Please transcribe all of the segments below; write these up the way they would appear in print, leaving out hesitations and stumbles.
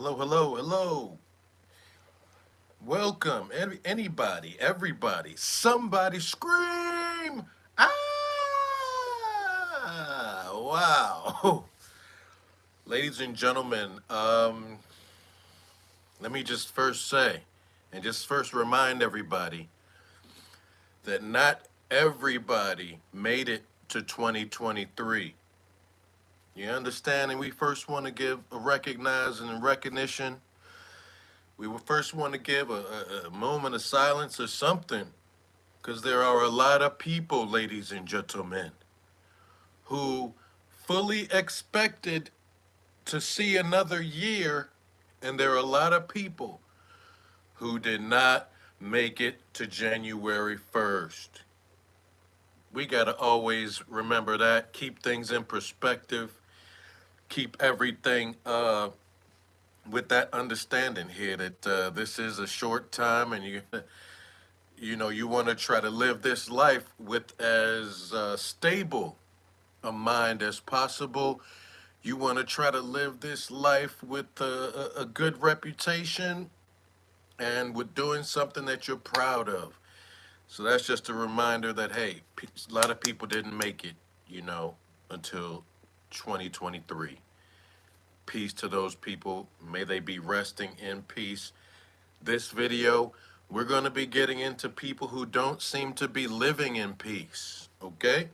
Hello, hello, hello. Welcome. Anybody, everybody, somebody scream. Ah! Wow. Ladies and gentlemen, let me just first say and just first remind everybody that not everybody made it to 2023. You understand? And we first want to give a recognize and recognition. We would first want to give a moment of silence or something, because there are a lot of people, ladies and gentlemen, who fully expected to see another year, and there are a lot of people who did not make it to January 1st. We got to always remember that, keep things in perspective, keep everything with that understanding here that this is a short time, and you want to try to live this life with as stable a mind as possible. You want to try to live this life with a good reputation and with doing something that you're proud of. So that's just a reminder that, hey, a lot of people didn't make it, until 2023. Peace to those people. May they be resting in peace. This video, we're going to be getting into people who don't seem to be living in peace, okay?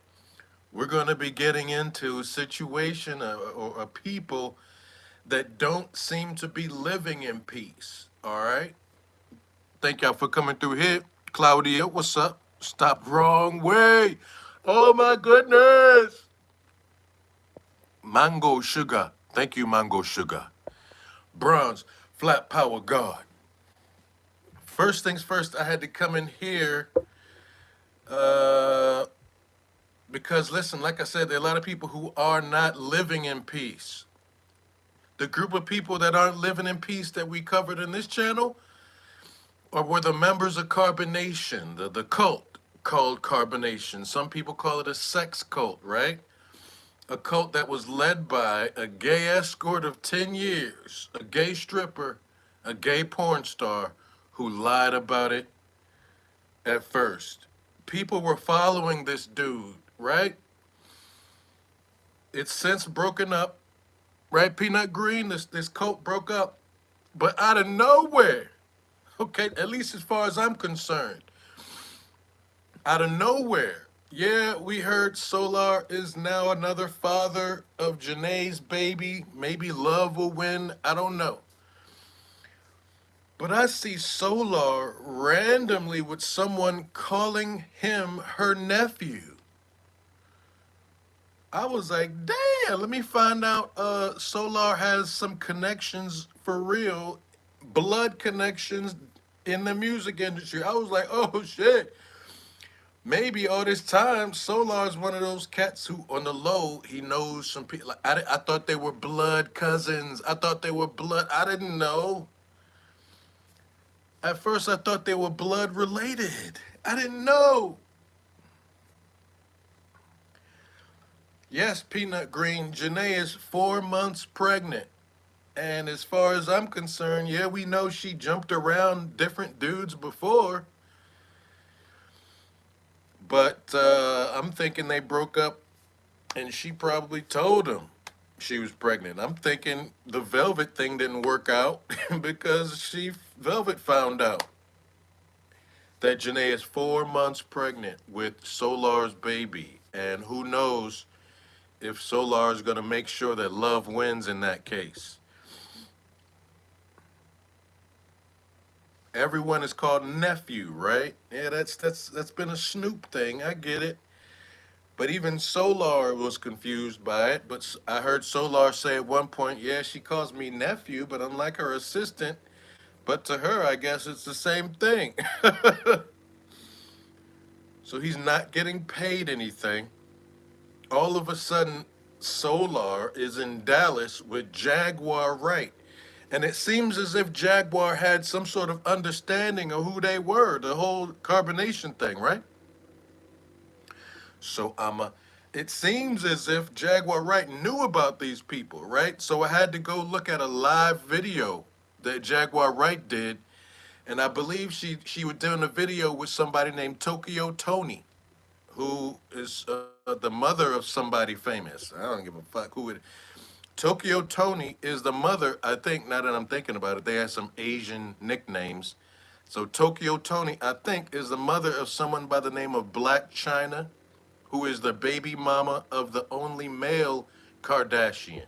We're going to be getting into a situation or a people that don't seem to be living in peace, all right? Thank y'all for coming through here. Claudia, what's up? Stop wrong way. Oh my goodness. Mango Sugar. Thank you, Mango Sugar. Bronze, Flat Power God. First things first, I had to come in here uh, because, listen, like I said, there are a lot of people who are not living in peace. The group of people that aren't living in peace that we covered in this channel were the members of Carbonation, the cult called Carbonation. Some people call it a sex cult, right? A cult that was led by a gay escort of 10 years, a gay stripper, a gay porn star who lied about it at first. People were following this dude, right? It's since broken up, right? Peanut Green, this cult broke up, but out of nowhere, okay, at least as far as I'm concerned, out of nowhere, yeah, we heard Soular is now another father of Janae's baby. Maybe love will win. I don't know. But I see Soular randomly with someone calling him her nephew. I was like, damn, let me find out Soular has some connections for real, blood connections in the music industry. I was like, oh shit. Maybe all this time, Solar's one of those cats who, on the low, he knows some people. Like, I thought they were blood cousins. I thought they were blood. I didn't know. At first, I thought they were blood related. I didn't know. Yes, Peanut Green, Janae is 4 months pregnant. And as far as I'm concerned, yeah, we know she jumped around different dudes before. But I'm thinking they broke up and she probably told him she was pregnant. I'm thinking the Velvet thing didn't work out because Velvet found out that Janae is 4 months pregnant with Solar's baby. And who knows if Solar is going to make sure that love wins in that case. Everyone is called nephew, right? Yeah, that's been a Snoop thing. I get it. But even Solar was confused by it. But I heard Solar say at one point, yeah, she calls me nephew, but I'm like her assistant. But to her, I guess it's the same thing. So he's not getting paid anything. All of a sudden, Soular is in Dallas with Jaguar Wright. And it seems as if Jaguar had some sort of understanding of who they were, the whole carbonation thing, right? So It seems as if Jaguar Wright knew about these people, right? So I had to go look at a live video that Jaguar Wright did, and I believe she was doing a video with somebody named Tokyo Tony, who is the mother of somebody famous. I don't give a fuck who it. Tokyo Tony is the mother. I think now that I'm thinking about it, they had some Asian nicknames. So Tokyo Tony, I think, is the mother of someone by the name of Black China, who is the baby mama of the only male Kardashian.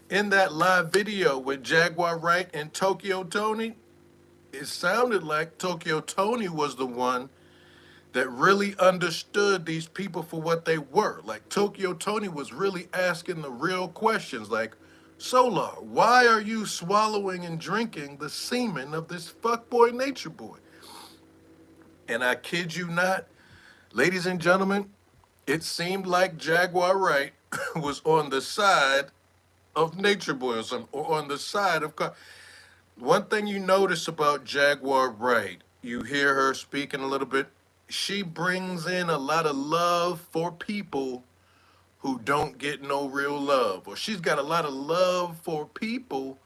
In that live video with Jaguar Wright and Tokyo Tony, it sounded like Tokyo Tony was the one that really understood these people for what they were. Like Tokyo Tony was really asking the real questions like, Solar, why are you swallowing and drinking the semen of this fuckboy nature boy? And I kid you not, ladies and gentlemen, it seemed like Jaguar Wright was on the side of Nature Boy or something, or on the side of. One thing you notice about Jaguar Wright, you hear her speaking a little bit. She brings in a lot of love for people who don't get no real love, or she's got a lot of love for people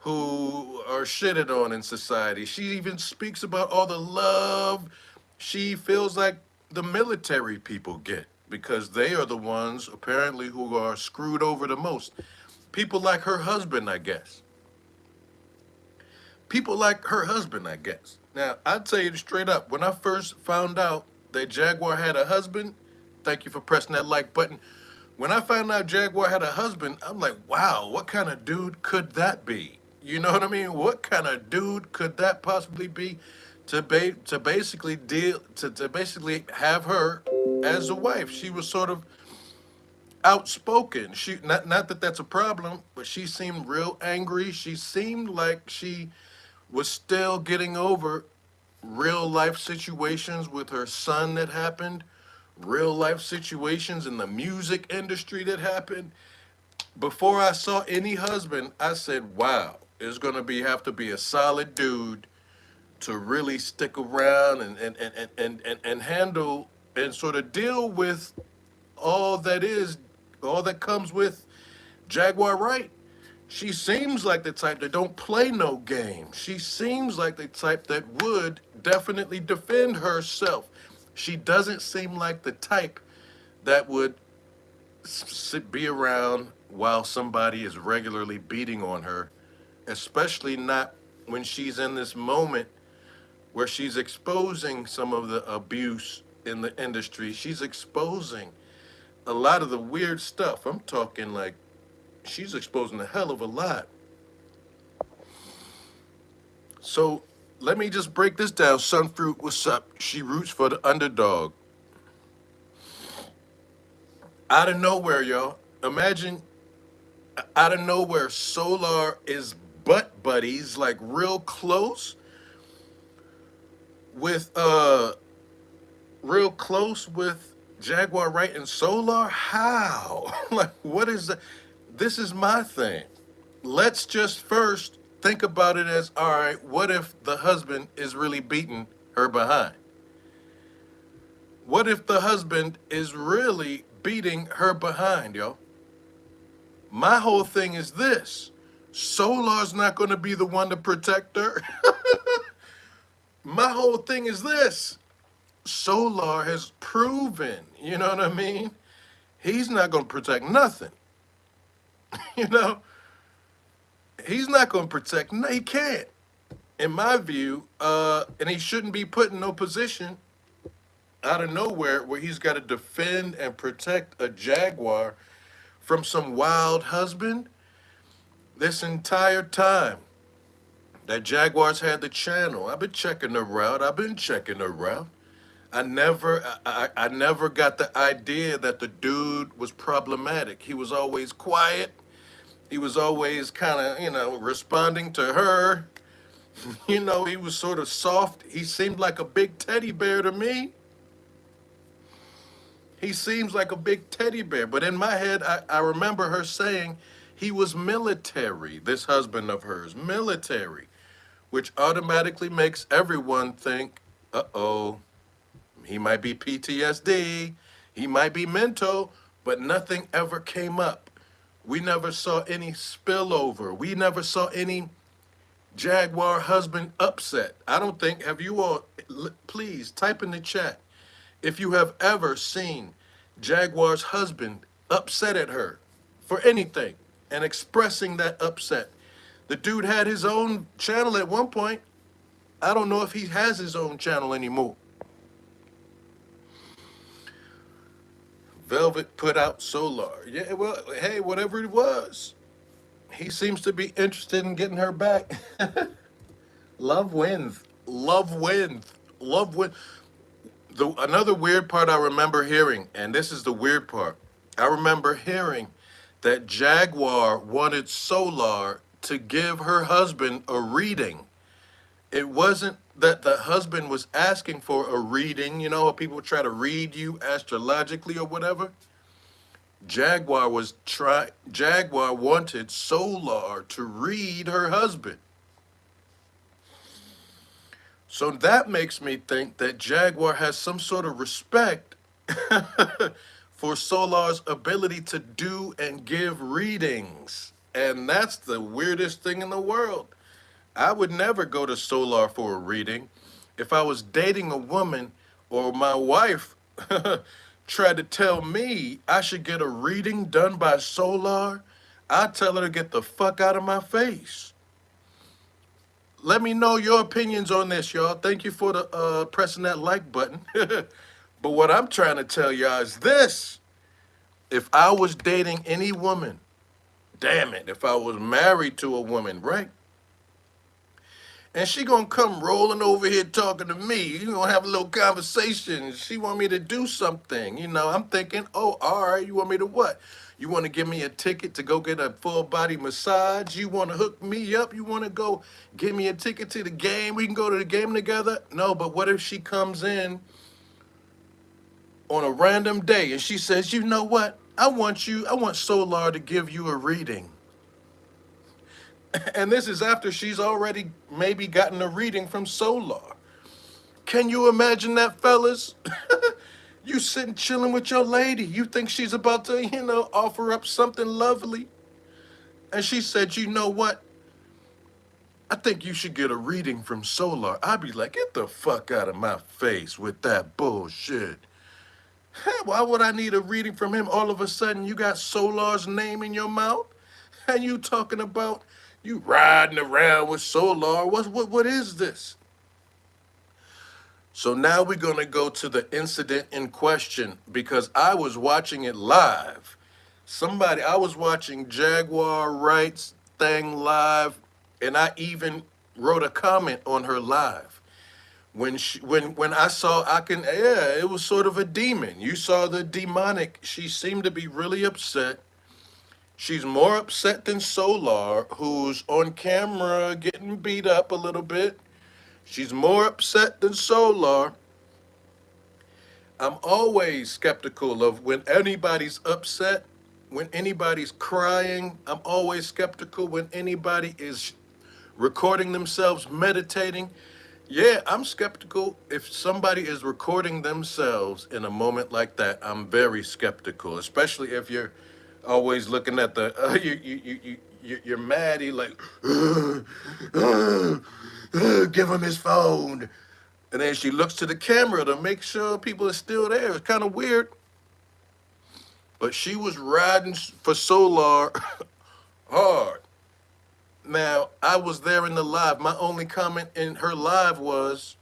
who are shitted on in society. She even speaks about all the love she feels like the military people get because they are the ones apparently who are screwed over the most. People like her husband, I guess. People like her husband, I guess. Now, I'll tell you straight up, when I first found out that Jaguar had a husband, thank you for pressing that like button. When I found out Jaguar had a husband, I'm like, wow, what kind of dude could that be? You know what I mean? What kind of dude could that possibly be to basically to basically have her as a wife? She was sort of outspoken. She not that that's a problem, but she seemed real angry. She seemed like she was still getting over real life situations with her son that happened, real life situations in the music industry that happened. Before I saw any husband, I said, wow, it's gonna be have to be a solid dude to really stick around and handle and sort of deal with all that is all that comes with Jaguar Wright. She seems like the type that don't play no game. She seems like the type that would definitely defend herself. She doesn't seem like the type that would be around while somebody is regularly beating on her, especially not when she's in this moment where she's exposing some of the abuse in the industry. She's exposing a lot of the weird stuff. I'm talking like she's exposing a hell of a lot. So let me just break this down. Sunfruit, what's up? She roots for the underdog. Out of nowhere, y'all. Imagine out of nowhere, Solar is butt buddies, like real close with Jaguar Wright and Solar. How? Like what is that? This is my thing. Let's just first think about it as all right, what if the husband is really beating her behind? What if the husband is really beating her behind, yo? My whole thing is this. Solar's not going to be the one to protect her. My whole thing is this. Solar has proven, you know what I mean? He's not going to protect nothing. You know, he's not going to protect, no, he can't, in my view, and he shouldn't be put in no position out of nowhere where he's got to defend and protect a Jaguar from some wild husband. This entire time that Jaguars had the channel, I've been checking her out. I've been checking her out. I never got the idea that the dude was problematic. He was always quiet. He was always kind of, responding to her. He was sort of soft. He seemed like a big teddy bear to me. He seems like a big teddy bear. But in my head, I remember her saying he was military, this husband of hers, military, which automatically makes everyone think, uh-oh, he might be PTSD. He might be mental, but nothing ever came up. We never saw any spillover. We never saw any Jaguar husband upset. I don't think, have you all, please type in the chat if you have ever seen Jaguar's husband upset at her for anything and expressing that upset. The dude had his own channel at one point. I don't know if he has his own channel anymore. Velvet put out Soular. Yeah, well, hey, whatever it was, he seems to be interested in getting her back. Love wins. Love wins. Love wins. Another weird part I remember hearing, and this is the weird part, I remember hearing that Jaguar wanted Soular to give her husband a reading. It wasn't that the husband was asking for a reading, you know, how people try to read you astrologically or whatever. Jaguar wanted Soular to read her husband. So that makes me think that Jaguar has some sort of respect for Soular's ability to do and give readings. And that's the weirdest thing in the world. I would never go to Soular for a reading. If I was dating a woman or my wife tried to tell me I should get a reading done by Soular, I'd tell her to get the fuck out of my face. Let me know your opinions on this, y'all. Thank you for the pressing that like button. But what I'm trying to tell y'all is this. If I was dating any woman, damn it, if I was married to a woman, right? And she gonna come rolling over here talking to me. You gonna have a little conversation. She want me to do something. You know, I'm thinking, oh, all right, you want me to what? You want to give me a ticket to go get a full body massage? You want to hook me up? You want to go give me a ticket to the game? We can go to the game together? No, but what if she comes in on a random day and she says, you know what? I want Soular to give you a reading. And this is after she's already maybe gotten a reading from Soular. Can you imagine that, fellas? You sitting chilling with your lady. You think she's about to, offer up something lovely. And she said, you know what? I think you should get a reading from Soular. I'd be like, get the fuck out of my face with that bullshit. Why would I need a reading from him? All of a sudden, you got Soular's name in your mouth? And you talking about you riding around with Soular? What is this? So now we're going to go to the incident in question because I was watching it live. I was watching Jaguar Wright's thing live, and I even wrote a comment on her live. When I saw, it was sort of a demon. You saw the demonic. She seemed to be really upset. She's more upset than Soular, who's on camera getting beat up a little bit. She's more upset than Soular. I'm always skeptical of when anybody's upset, when anybody's crying. I'm always skeptical when anybody is recording themselves meditating. Yeah, I'm skeptical if somebody is recording themselves in a moment like that. I'm very skeptical, especially if you're always looking at the you're mad. You're like, give him his phone, and then she looks to the camera to make sure people are still there. It's kind of weird, but she was riding for Soular hard. Now, I was there in the live. My only comment in her live was,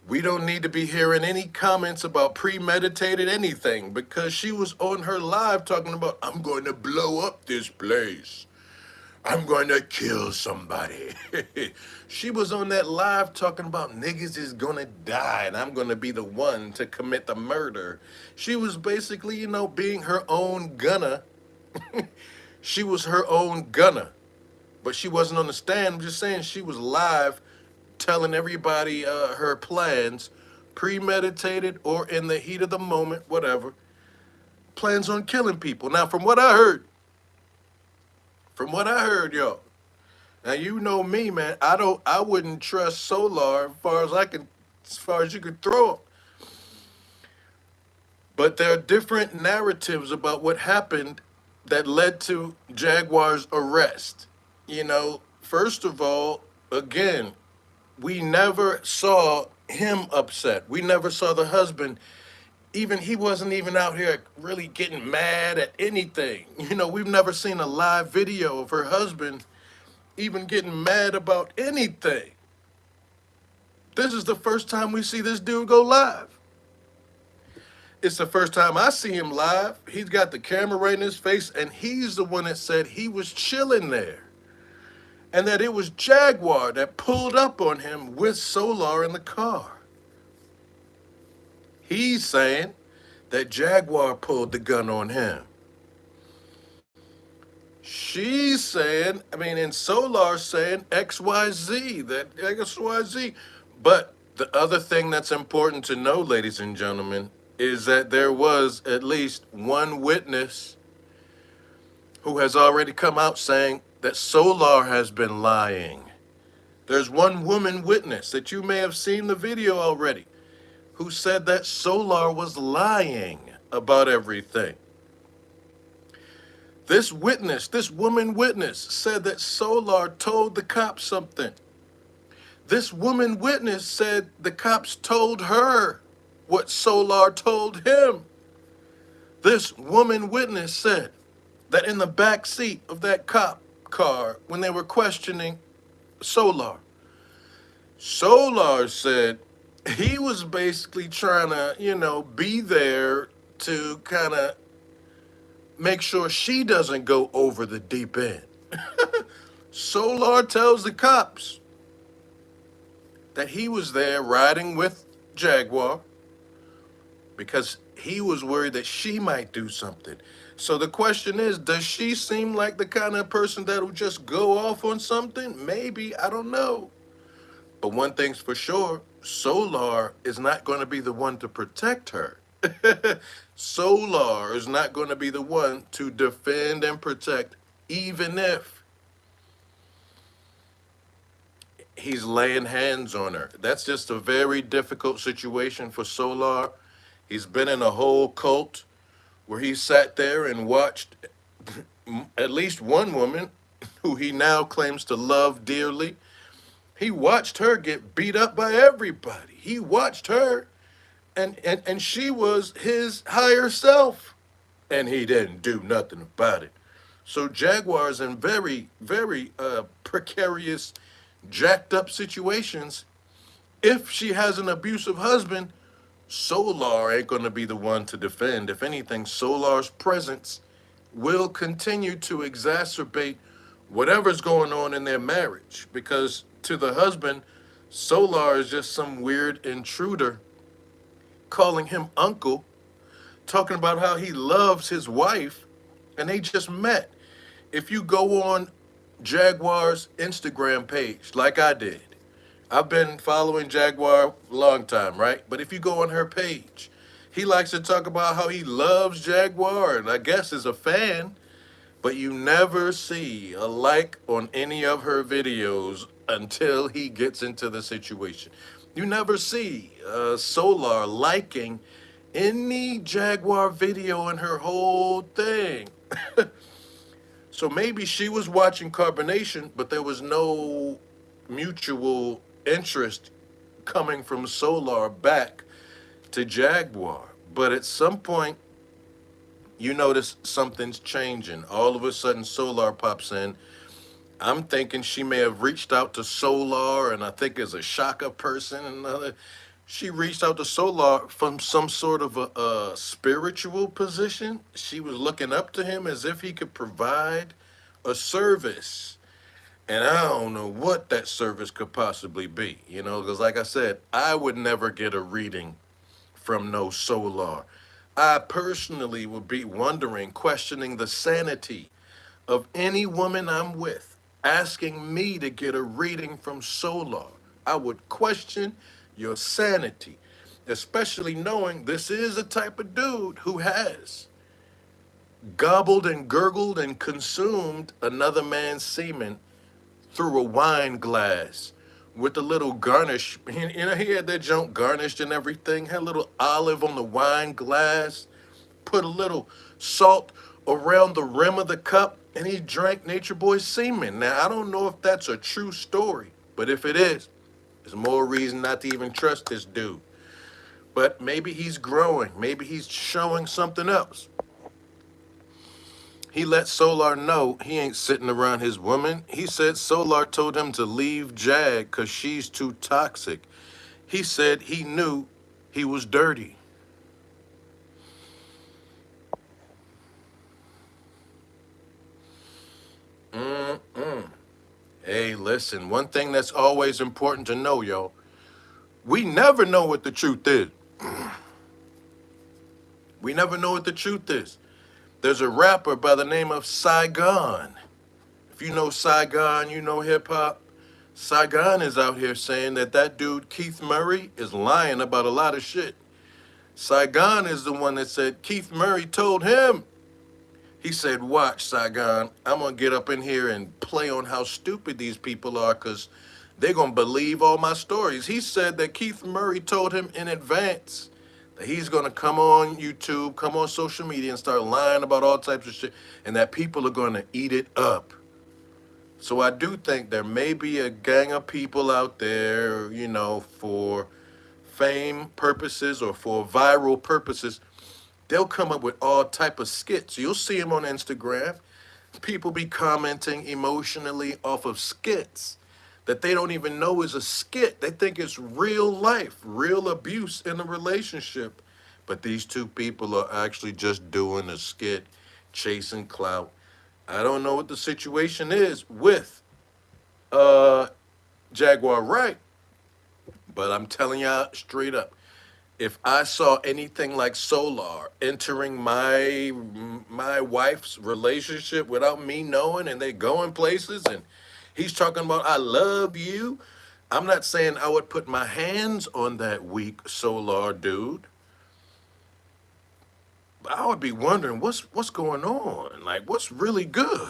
we don't need to be hearing any comments about premeditated anything, because she was on her live talking about, I'm going to blow up this place. I'm going to kill somebody. She was on that live talking about niggas is going to die and I'm going to be the one to commit the murder. She was basically, being her own gunner. She was her own gunner, but she wasn't on the stand. I'm just saying she was live telling everybody her plans, premeditated or in the heat of the moment, whatever. Plans on killing people. Now, from what I heard, y'all. Now, you know me, man. I wouldn't trust Soular as far as you could throw him. But there are different narratives about what happened that led to Jaguar's arrest. First of all, again, we never saw him upset. We never saw the husband. Even he wasn't even out here really getting mad at anything. We've never seen a live video of her husband even getting mad about anything. This is the first time we see this dude go live. It's the first time I see him live. He's got the camera right in his face, and he's the one that said he was chilling there. And that it was Jaguar that pulled up on him with Soular in the car. He's saying that Jaguar pulled the gun on him. She's saying, and Soular's saying XYZ, that XYZ. But the other thing that's important to know, ladies and gentlemen, is that there was at least one witness who has already come out saying that Soular has been lying. There's one woman witness that you may have seen the video already who said that Soular was lying about everything. This woman witness, said that Soular told the cops something. This woman witness said the cops told her what Soular told him. This woman witness said that in the back seat of that cop car, when they were questioning Soular, Soular said he was basically trying to, be there to kind of make sure she doesn't go over the deep end. Soular tells the cops that he was there riding with Jaguar because he was worried that she might do something. So the question is, does she seem like the kind of person that'll just go off on something? Maybe, I don't know. But one thing's for sure, Soular is not going to be the one to protect her. Soular is not going to be the one to defend and protect, even if he's laying hands on her. That's just a very difficult situation for Soular. He's been in a whole cult where he sat there and watched at least one woman who he now claims to love dearly. He watched her get beat up by everybody. He watched her, and she was his higher self, and he didn't do nothing about it. So Jaguar's in very, very precarious, jacked up situations. If she has an abusive husband, Soular ain't going to be the one to defend. If anything, Soular's presence will continue to exacerbate whatever's going on in their marriage, because to the husband, Soular is just some weird intruder calling him uncle, talking about how he loves his wife, and they just met. If you go on Jaguar's Instagram page, like I did, I've been following Jaguar a long time, right? But if you go on her page, he likes to talk about how he loves Jaguar and I guess is a fan, but you never see a like on any of her videos until he gets into the situation. You never see Soular liking any Jaguar video in her whole thing. So maybe she was watching Carbonation, but there was no mutual interest coming from Soular back to Jaguar. But at some point, you notice something's changing. All of a sudden, Soular pops in. I'm thinking she may have reached out to Soular, and I think as a Shaka person, she reached out to Soular from some sort of a spiritual position. She was looking up to him as if he could provide a service. And I don't know what that service could possibly be, because like I said, I would never get a reading from no Soular. I personally would be wondering, questioning the sanity of any woman I'm with, asking me to get a reading from Soular. I would question your sanity, especially knowing this is a type of dude who has gobbled and gurgled and consumed another man's semen through a wine glass with a little garnish. He had that junk garnished and everything, had a little olive on the wine glass. put a little salt around the rim of the cup and he drank Nature Boy's semen. Now, I don't know if that's a true story, but if it is, there's more reason not to even trust this dude. But maybe he's growing. Maybe he's showing something else. He let Soular know he ain't sitting around his woman. He said Soular told him to leave Jag because she's too toxic. He said he knew he was dirty. Hey, listen, one thing that's always important to know, y'all, we never know what the truth is. We never know what the truth is. There's a rapper by the name of Saigon. If you know Saigon, you know hip hop. Saigon is out here saying that that dude Keith Murray is lying about a lot of shit. Saigon is the one that said Keith Murray told him. He said, watch, Saigon, I'm going to get up in here and play on how stupid these people are because they're going to believe all my stories. He said that Keith Murray told him in advance that he's going to come on YouTube, come on social media and start lying about all types of shit and that people are going to eat it up. So I do think there may be a gang of people out there, you know, for fame purposes or for viral purposes. They'll come up with all type of skits. You'll see them on Instagram. People be commenting emotionally off of skits that they don't even know is a skit. They think it's real life, real abuse in a relationship. But these two people are actually just doing a skit, chasing clout. I don't know what the situation is with Jaguar Wright, but I'm telling y'all straight up, if I saw anything like Soular entering my wife's relationship without me knowing and they going places and he's talking about I love you, I'm not saying I would put my hands on that weak Soular dude. But I would be wondering what's going on? Like what's really good?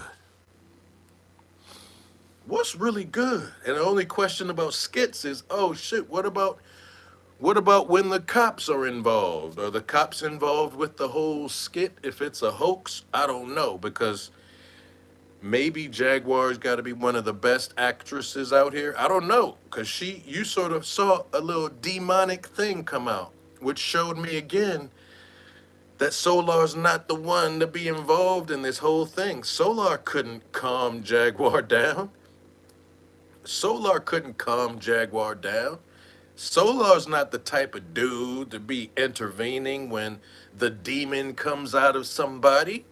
What's really good? And the only question about skits is, oh shit, what about when the cops are involved? Are the cops involved with the whole skit? If it's a hoax, I don't know because maybe Jaguar's got to be one of the best actresses out here. I don't know because you sort of saw a little demonic thing come out, which showed me again that Soular's not the one to be involved in this whole thing. Soular couldn't calm Jaguar down. Soular couldn't calm Jaguar down. Soular's not the type of dude to be intervening when the demon comes out of somebody.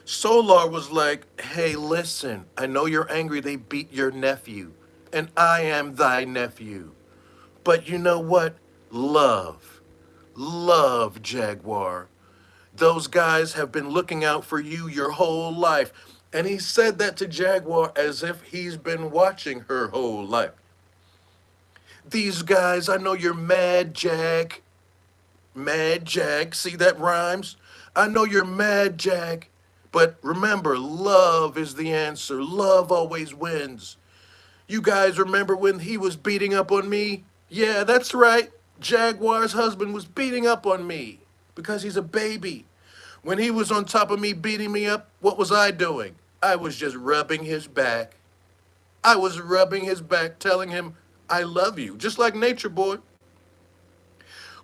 Soular was like, hey, listen, I know you're angry they beat your nephew, and I am thy nephew. But you know what? Love, Jaguar. Those guys have been looking out for you your whole life. And he said that to Jaguar as if he's been watching her whole life. These guys, I know you're mad, Jag. Mad, Jag. See that rhymes? I know you're mad, Jag. But remember, love is the answer. Love always wins. You guys remember when he was beating up on me? Yeah, that's right. Jaguar's husband was beating up on me because he's a baby. When he was on top of me beating me up, what was I doing? I was just rubbing his back. I was rubbing his back, telling him, I love you, just like Nature Boy.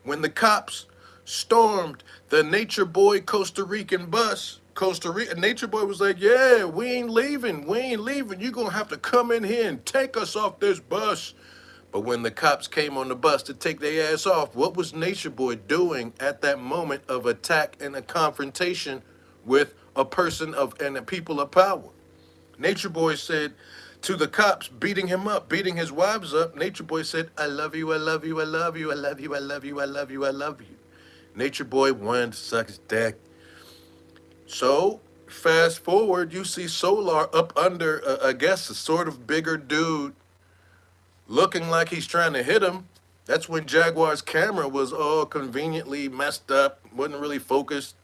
When the cops stormed the Nature Boy Costa Rican bus, Nature Boy was like, yeah, we ain't leaving. You're going to have to come in here and take us off this bus. But when the cops came on the bus to take their ass off, what was Nature Boy doing at that moment of attack and a confrontation with a person of and a people of power? Nature Boy said to the cops beating him up, beating his wives up, Nature Boy said, I love you, I love you, I love you, I love you, I love you, I love you, I love you. Nature Boy wanted to suck his dick. So, fast forward, you see Soular up under, I guess, a sort of bigger dude looking like he's trying to hit him. That's when Jaguar's camera was all conveniently messed up, wasn't really focused.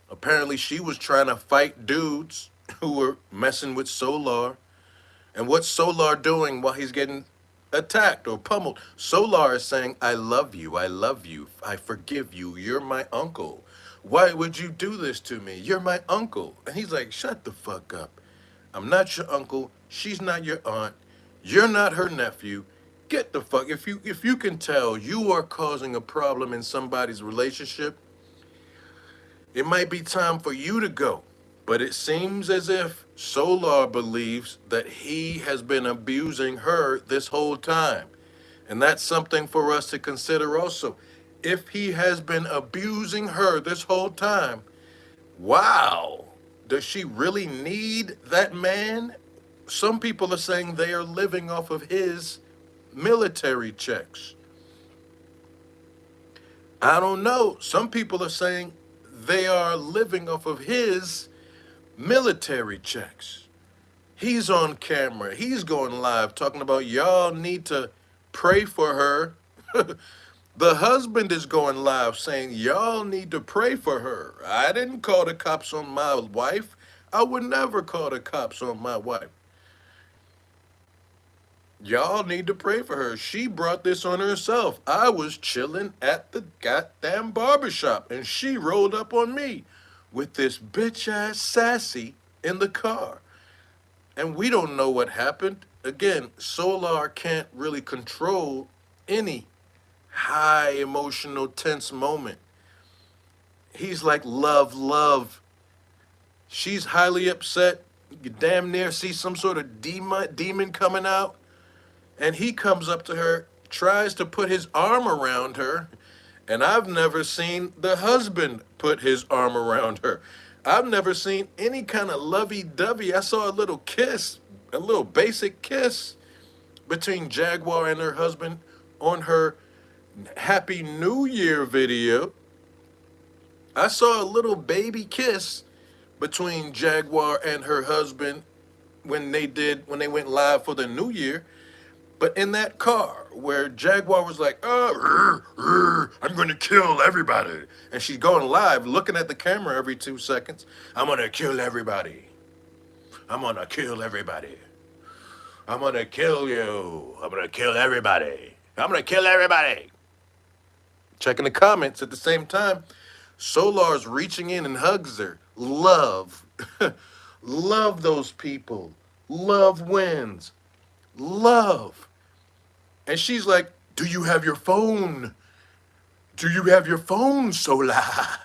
Apparently, she was trying to fight dudes who were messing with Soular. And what's Soular doing while he's getting attacked or pummeled. Soular is saying, I love you, I forgive you, you're my uncle. Why would you do this to me? You're my uncle. And he's like, shut the fuck up. I'm not your uncle. She's not your aunt. You're not her nephew. Get the fuck. If you can tell you are causing a problem in somebody's relationship, it might be time for you to go. But it seems as if Soular believes that he has been abusing her this whole time. And that's something for us to consider also. If he has been abusing her this whole time, wow, does she really need that man? Some people are saying they are living off of his military checks. I don't know. Some people are saying they are living off of his military checks. He's on camera. He's going live talking about y'all need to pray for her. The husband is going live saying y'all need to pray for her. I didn't call the cops on my wife. I would never call the cops on my wife. Y'all need to pray for her. She brought this on herself. I was chilling at the goddamn barbershop and she rolled up on me with this bitch ass sassy in the car. And we don't know what happened. Again, Soular can't really control any high emotional tense moment. He's like, love, love. She's highly upset. You damn near see some sort of demon coming out. And he comes up to her, tries to put his arm around her. And I've never seen the husband put his arm around her. I've never seen any kind of lovey-dovey. I saw a little kiss, a little basic kiss between Jaguar and her husband on her Happy New Year video. I saw a little baby kiss between Jaguar and her husband when they went live for the New Year. But in that car where Jaguar was like, I'm going to kill everybody. And she's going live, looking at the camera every 2 seconds. I'm going to kill everybody. I'm going to kill everybody. I'm going to kill you. I'm going to kill everybody. I'm going to kill everybody. Checking the comments at the same time. Soular's reaching in and hugs her. Love. Love those people. Love wins. Love. And she's like, do you have your phone? Do you have your phone, Soular?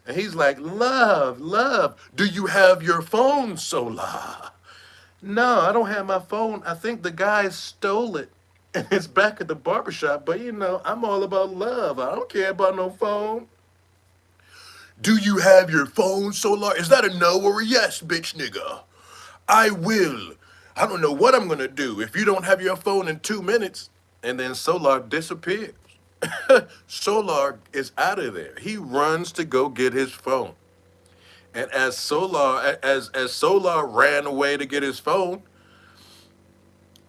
And he's like, love, love. Do you have your phone, Soular? No, I don't have my phone. I think the guy stole it. And it's back at the barbershop. But, I'm all about love. I don't care about no phone. Do you have your phone, Soular? Is that a no or a yes, bitch nigga? I will. I don't know what I'm going to do if you don't have your phone in 2 minutes. And then Soular disappears. Soular is out of there. He runs to go get his phone. And as Soular ran away to get his phone,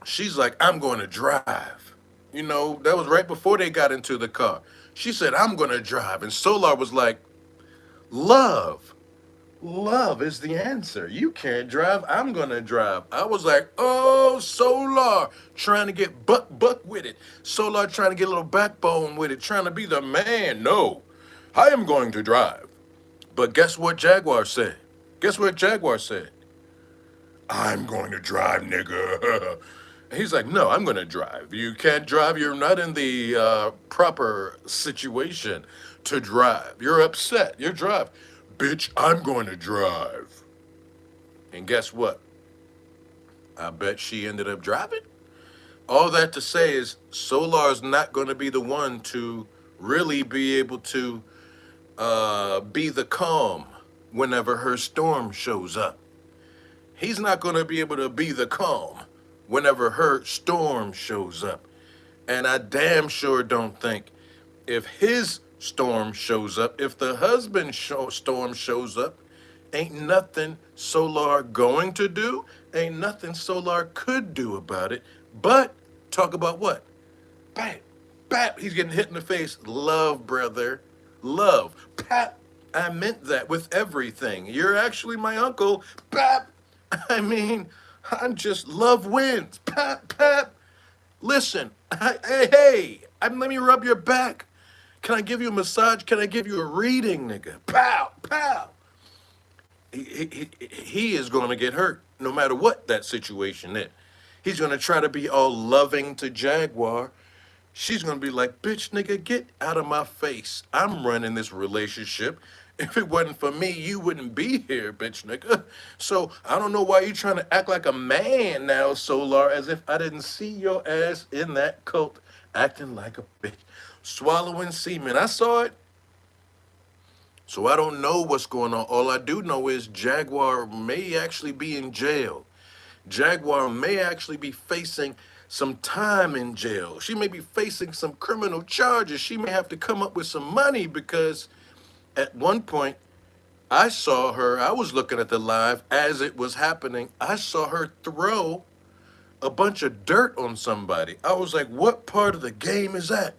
she's like, I'm going to drive. That was right before they got into the car. She said, I'm going to drive. And Soular was like, love. Love is the answer. You can't drive. I'm going to drive. I was like, oh, Soular, trying to get buck with it. Soular trying to get a little backbone with it, trying to be the man. No, I am going to drive. But guess what Jaguar said? Guess what Jaguar said? I'm going to drive, nigga. He's like, no, I'm going to drive. You can't drive. You're not in the proper situation to drive. You're upset. You're driving. Bitch, I'm going to drive. And guess what? I bet she ended up driving. All that to say is Soular's not going to be the one to really be able to be the calm whenever her storm shows up. He's not going to be able to be the calm whenever her storm shows up. And I damn sure don't think if his storm shows up, if the husband's storm shows up, ain't nothing Soular going to do, ain't nothing Soular could do about it, but talk about what? Bap, bap, he's getting hit in the face. Love, brother, love. Pap, I meant that with everything. You're actually my uncle. Pap, I'm just, love wins. Pap, pap. Listen, let me rub your back. Can I give you a massage? Can I give you a reading, nigga? Pow, pow. He is going to get hurt no matter what that situation is. He's going to try to be all loving to Jaguar. She's going to be like, bitch, nigga, get out of my face. I'm running this relationship. If it wasn't for me, you wouldn't be here, bitch, nigga. So I don't know why you're trying to act like a man now, Soular, as if I didn't see your ass in that coat acting like a bitch, swallowing semen. I saw it. So I don't know what's going on. All I do know is Jaguar may actually be in jail. Jaguar may actually be facing some time in jail. She may be facing some criminal charges. She may have to come up with some money because at one point I saw her, I was looking at the live as it was happening. I saw her throw a bunch of dirt on somebody. I was like, what part of the game is that?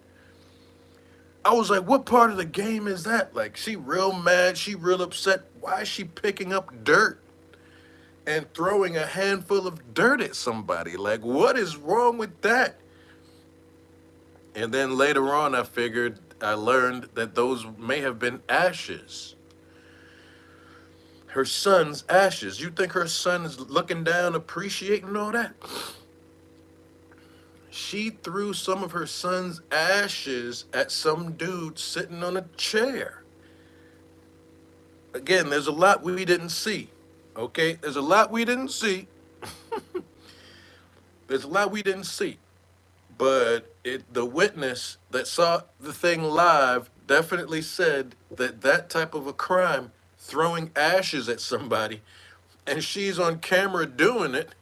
I was like, what part of the game is that? Like, she real mad, she real upset. Why is she picking up dirt and throwing a handful of dirt at somebody? Like, what is wrong with that? And then later on, I learned that those may have been ashes. Her son's ashes. You think her son is looking down, appreciating all that? She threw some of her son's ashes at some dude sitting on a chair. Again, there's a lot we didn't see. Okay? There's a lot we didn't see. There's a lot we didn't see. But the witness that saw the thing live definitely said that that type of a crime, throwing ashes at somebody, and she's on camera doing it,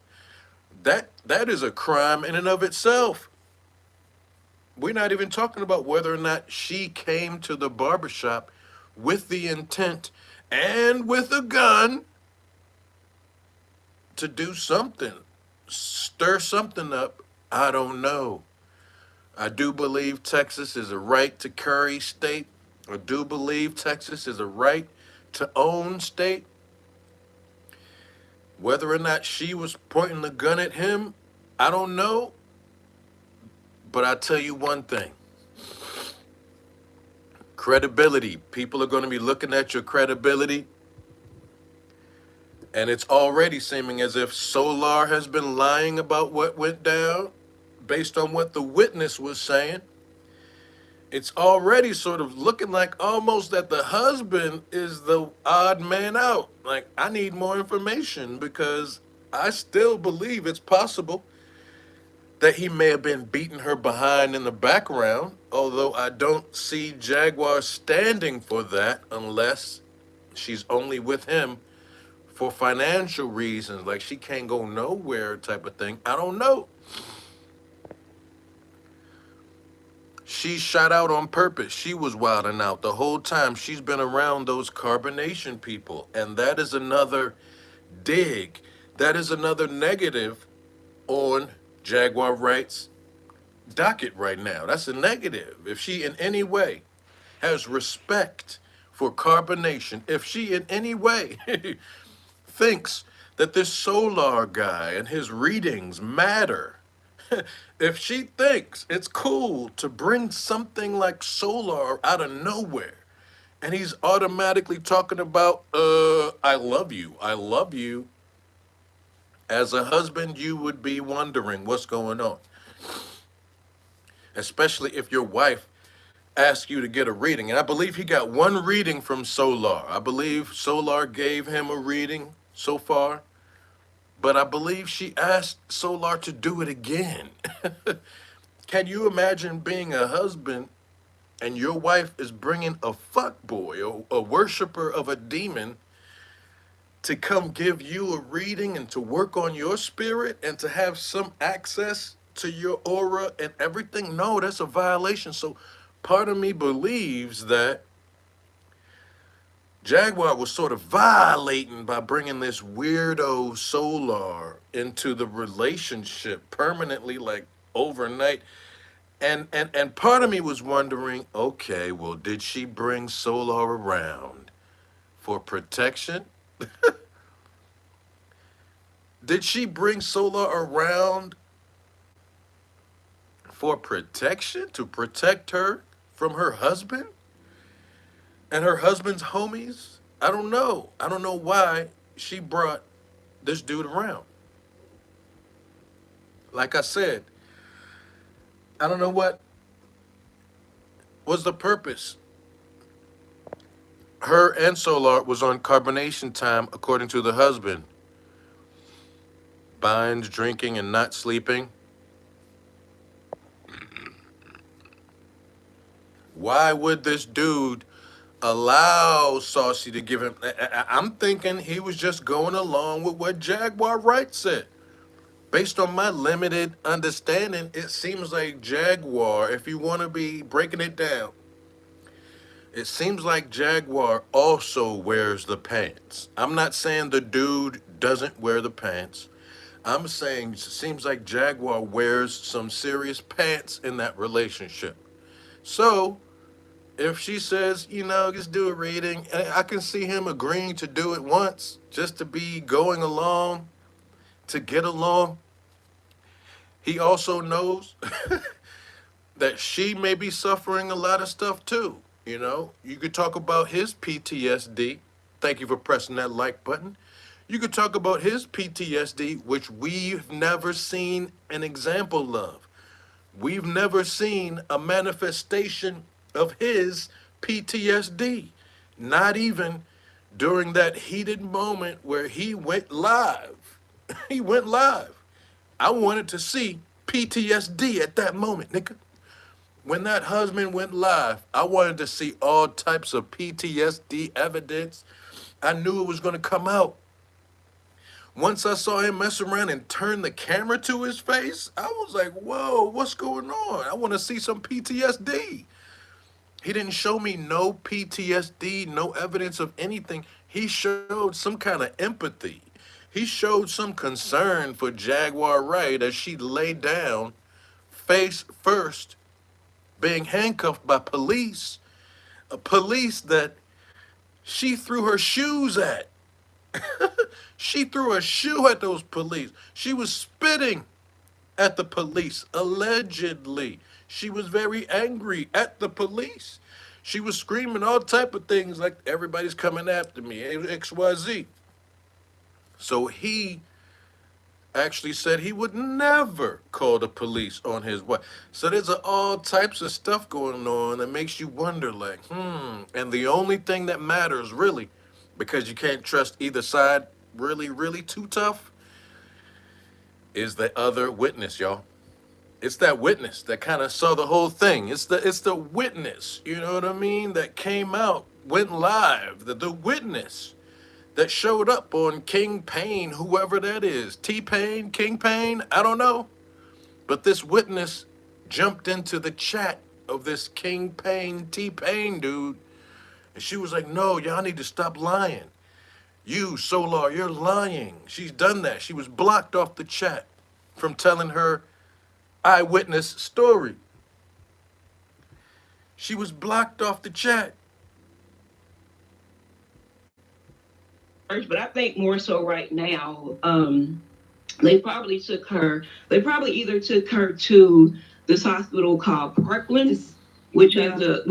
that is a crime in and of itself. We're not even talking about whether or not she came to the barbershop with the intent and with a gun to do something, stir something up. I don't know. I do believe Texas is a right to carry state. I do believe Texas is a right to own state. Whether or not she was pointing the gun at him, I don't know. But I tell you one thing. Credibility. People are going to be looking at your credibility. And it's already seeming as if Soular has been lying about what went down based on what the witness was saying. It's already sort of looking like almost that the husband is the odd man out. Like, I need more information because I still believe it's possible that he may have been beating her behind in the background, although I don't see Jaguar standing for that unless she's only with him for financial reasons, like she can't go nowhere type of thing. I don't know. She shot out on purpose. She was wilding out the whole time. She's been around those carbonation people. And that is another dig. That is another negative on Jaguar Wright's docket right now. That's a negative. If she in any way has respect for carbonation, if she in any way thinks that this Soular guy and his readings matter, if she thinks it's cool to bring something like Soular out of nowhere, and he's automatically talking about, I love you, as a husband, you would be wondering what's going on. Especially if your wife asks you to get a reading. And I believe he got one reading from Soular. I believe Soular gave him a reading so far. But I believe she asked Soular to do it again. Can you imagine being a husband and your wife is bringing a fuckboy, a worshiper of a demon, to come give you a reading and to work on your spirit and to have some access to your aura and everything? No, that's a violation. So part of me believes that Jaguar was sort of violating by bringing this weirdo Soular into the relationship permanently, like overnight. And part of me was wondering, okay, well, did she bring Soular around for protection? Did she bring Soular around for protection, to protect her from her husband and her husband's homies. I don't know. I don't know why she brought this dude around. Like I said, I don't know what was the purpose. Her and Soular was on carbonation time, according to the husband. Binds, drinking, and not sleeping. Why would this dude allow Saucy to give him? I'm thinking he was just going along with what Jaguar Wright said. Based on my limited understanding, it seems like Jaguar, if you want to be breaking it down, it seems like Jaguar also wears the pants. I'm not saying the dude doesn't wear the pants. I'm saying it seems like Jaguar wears some serious pants in that relationship. So, if she says, just do a reading, I can see him agreeing to do it once, just to be going along, to get along. He also knows that she may be suffering a lot of stuff too. You could talk about his PTSD. Thank you for pressing that like button. You could talk about his PTSD, which we've never seen an example of. We've never seen a manifestation of his PTSD. Not even during that heated moment where he went live. He went live. I wanted to see PTSD at that moment, nigga. When that husband went live, I wanted to see all types of PTSD evidence. I knew it was going to come out. Once I saw him mess around and turn the camera to his face, I was like, whoa, what's going on? I want to see some PTSD. He didn't show me no PTSD, no evidence of anything. He showed some kind of empathy. He showed some concern for Jaguar Wright as she lay down, face first, being handcuffed by police. A police that she threw her shoes at. She threw a shoe at those police. She was spitting at the police, allegedly. She was very angry at the police. She was screaming all type of things like, everybody's coming after me, XYZ. So he actually said he would never call the police on his wife. So there's all types of stuff going on that makes you wonder, like, And the only thing that matters, really, because you can't trust either side really, really too tough, is the other witness, y'all. It's that witness that kind of saw the whole thing. It's the witness, you know what I mean, that came out, went live, the witness that showed up on King Payne, whoever that is, T-Pain, King Payne, I don't know. But this witness jumped into the chat of this King Payne, T-Pain dude, and she was like, no, y'all need to stop lying. You, Soular, you're lying. She's done that. She was blocked off the chat from telling her eyewitness story. She was blocked off the chat. But I think more so right now, they probably either took her to this hospital called Parkland, which has a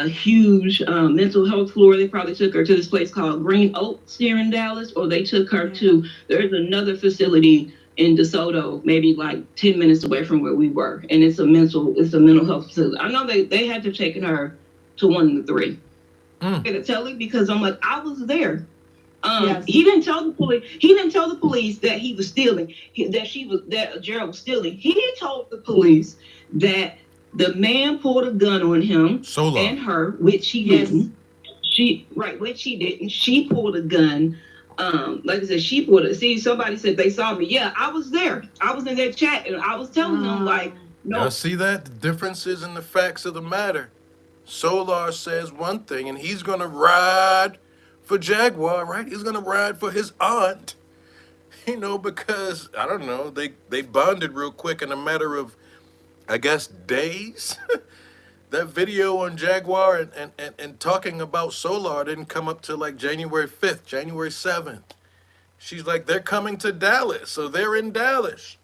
huge mental health floor. They probably took her to this place called Green Oaks here in Dallas, or they took her to, there's another facility in DeSoto, maybe like 10 minutes away from where we were. And it's a mental health facility. I know they had to have taken her to one of the three. I'm gonna tell you because I'm like, I was there. Yes. He didn't tell the police. He didn't tell the police that he was stealing. That Gerald was stealing. He told the police that the man pulled a gun on him and her, which he didn't. Which she didn't. She pulled a gun. Like I said, she pulled it. See, somebody said they saw me. Yeah, I was there. I was in that chat, and I was telling them like, no. Y'all see that? The differences in the facts of the matter. Soular says one thing, and he's gonna ride for Jaguar, right? He's gonna ride for his aunt, because I don't know, they bonded real quick in a matter of, I guess, days. That video on Jaguar and talking about Soular didn't come up till like January 5th, January 7th. She's like, they're coming to Dallas, so they're in Dallas.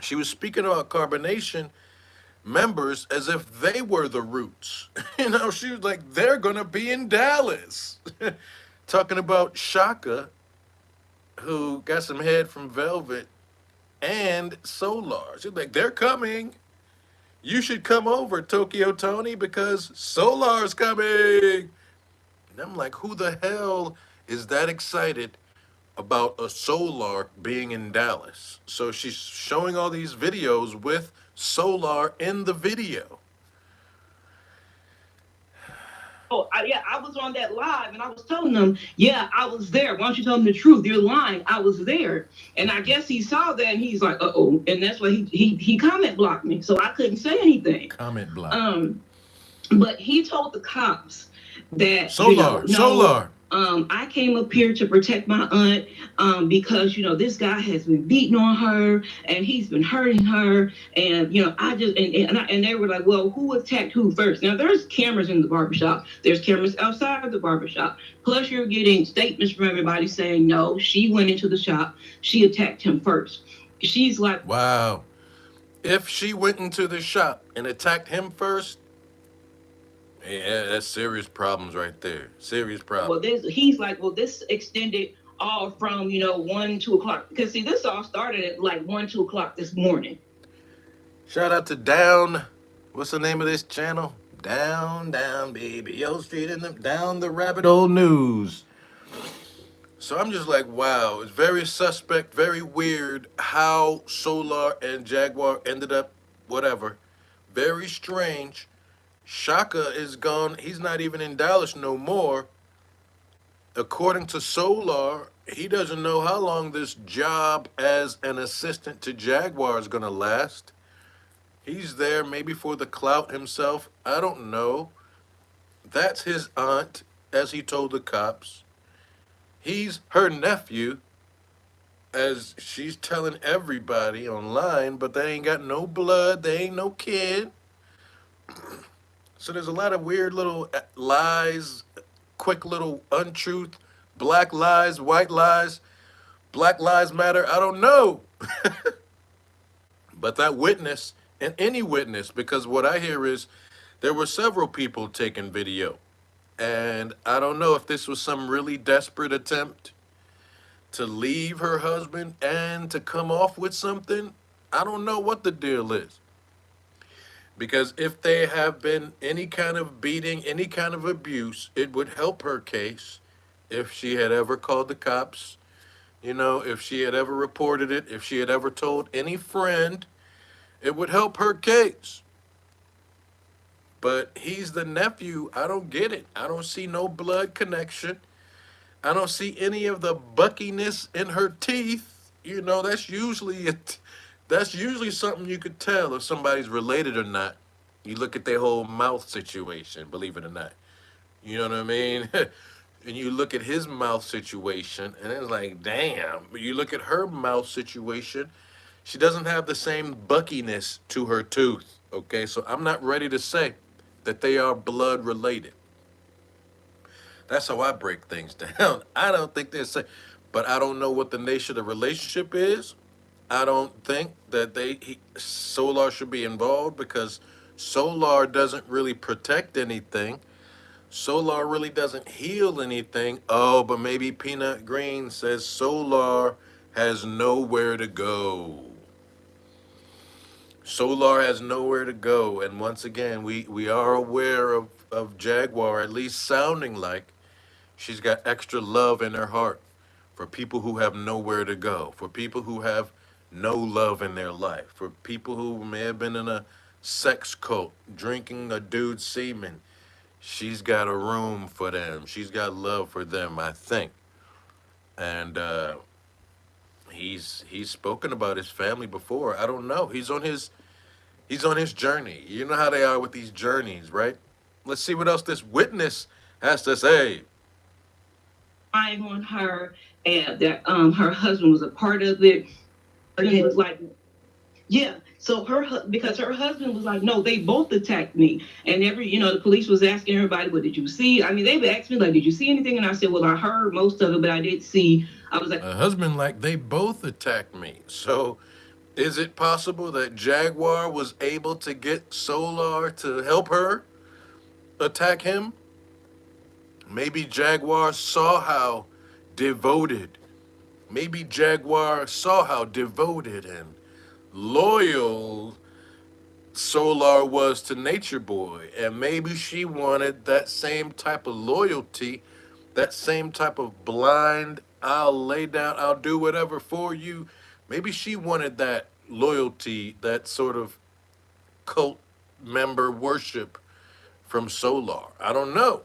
She was speaking about carbonation members as if they were the roots. She was like, they're going to be in Dallas. Talking about Shaka, who got some head from Velvet, and Solar. She's like, they're coming. You should come over, Tokyo Tony, because Solar's coming. And I'm like, who the hell is that excited about a Solar being in Dallas? So she's showing all these videos with Solar in the video. Oh, yeah, I was on that live and I was telling them, yeah, I was there. Why don't you tell them the truth? You're lying. I was there. And I guess he saw that and he's like, uh-oh. And that's why he comment blocked me. So I couldn't say anything. Comment block. But he told the cops that Solar, Solar. I came up here to protect my aunt because this guy has been beating on her and he's been hurting her, and I just and they were like, well, who attacked who first? Now there's cameras in the barbershop, there's cameras outside of the barbershop, plus you're getting statements from everybody saying no, she went into the shop, she attacked him first. She's like, wow, if she went into the shop and attacked him first, yeah, that's serious problems right there. Serious problems. Well, he's like, well, this extended all from 1-2 o'clock, because see, this all started at like 1-2 o'clock this morning. Shout out to Down. What's the name of this channel? Down, baby, Yo Street and down the rabbit hole news. So I'm just like, wow, it's very suspect, very weird how Solar and Jaguar ended up, whatever. Very strange. Shaka is gone. He's not even in Dallas no more. According to Solar, he doesn't know how long this job as an assistant to Jaguar is going to last. He's there maybe for the clout himself. I don't know. That's his aunt, as he told the cops. He's her nephew, as she's telling everybody online, but they ain't got no blood. They ain't no kid. So there's a lot of weird little lies, quick little untruth, black lies, white lies, black lives matter. I don't know. But that witness, and any witness, because what I hear is there were several people taking video. And I don't know if this was some really desperate attempt to leave her husband and to come off with something. I don't know what the deal is. Because if they have been any kind of beating, any kind of abuse, it would help her case if she had ever called the cops, if she had ever reported it, if she had ever told any friend, it would help her case. But he's the nephew. I don't get it. I don't see no blood connection. I don't see any of the buckiness in her teeth. That's usually it. That's usually something you could tell if somebody's related or not. You look at their whole mouth situation, believe it or not. You know what I mean? And you look at his mouth situation, and it's like, damn. But you look at her mouth situation, she doesn't have the same buckiness to her tooth. Okay, so I'm not ready to say that they are blood related. That's how I break things down. I don't think they're saying, but I don't know what the nature of the relationship is. I don't think that Solar should be involved because Solar doesn't really protect anything. Solar really doesn't heal anything. Oh, but maybe Peanut Green says Solar has nowhere to go. Solar has nowhere to go. And once again, we are aware of Jaguar, at least sounding like she's got extra love in her heart for people who have nowhere to go, for people who have no love in their life, for people who may have been in a sex cult, drinking a dude's semen. She's got a room for them. She's got love for them, I think. And he's spoken about his family before. I don't know. He's on his journey. You know how they are with these journeys, right? Let's see what else this witness has to say. Lying on her, and that her husband was a part of it. And it was like, yeah. So because her husband was like, no, they both attacked me. And the police was asking everybody, what did you see? I mean, they would ask me, like, did you see anything? And I said, well, I heard most of it, but I did see. I was like, a husband, like, they both attacked me. So Is it possible that Jaguar was able to get Solar to help her attack him? Maybe Jaguar saw how devoted, maybe Jaguar saw how devoted and loyal Solar was to Nature Boy, and maybe she wanted that same type of loyalty, that same type of blind, I'll lay down, I'll do whatever for you. Maybe she wanted that loyalty, that sort of cult member worship from Solar. I don't know.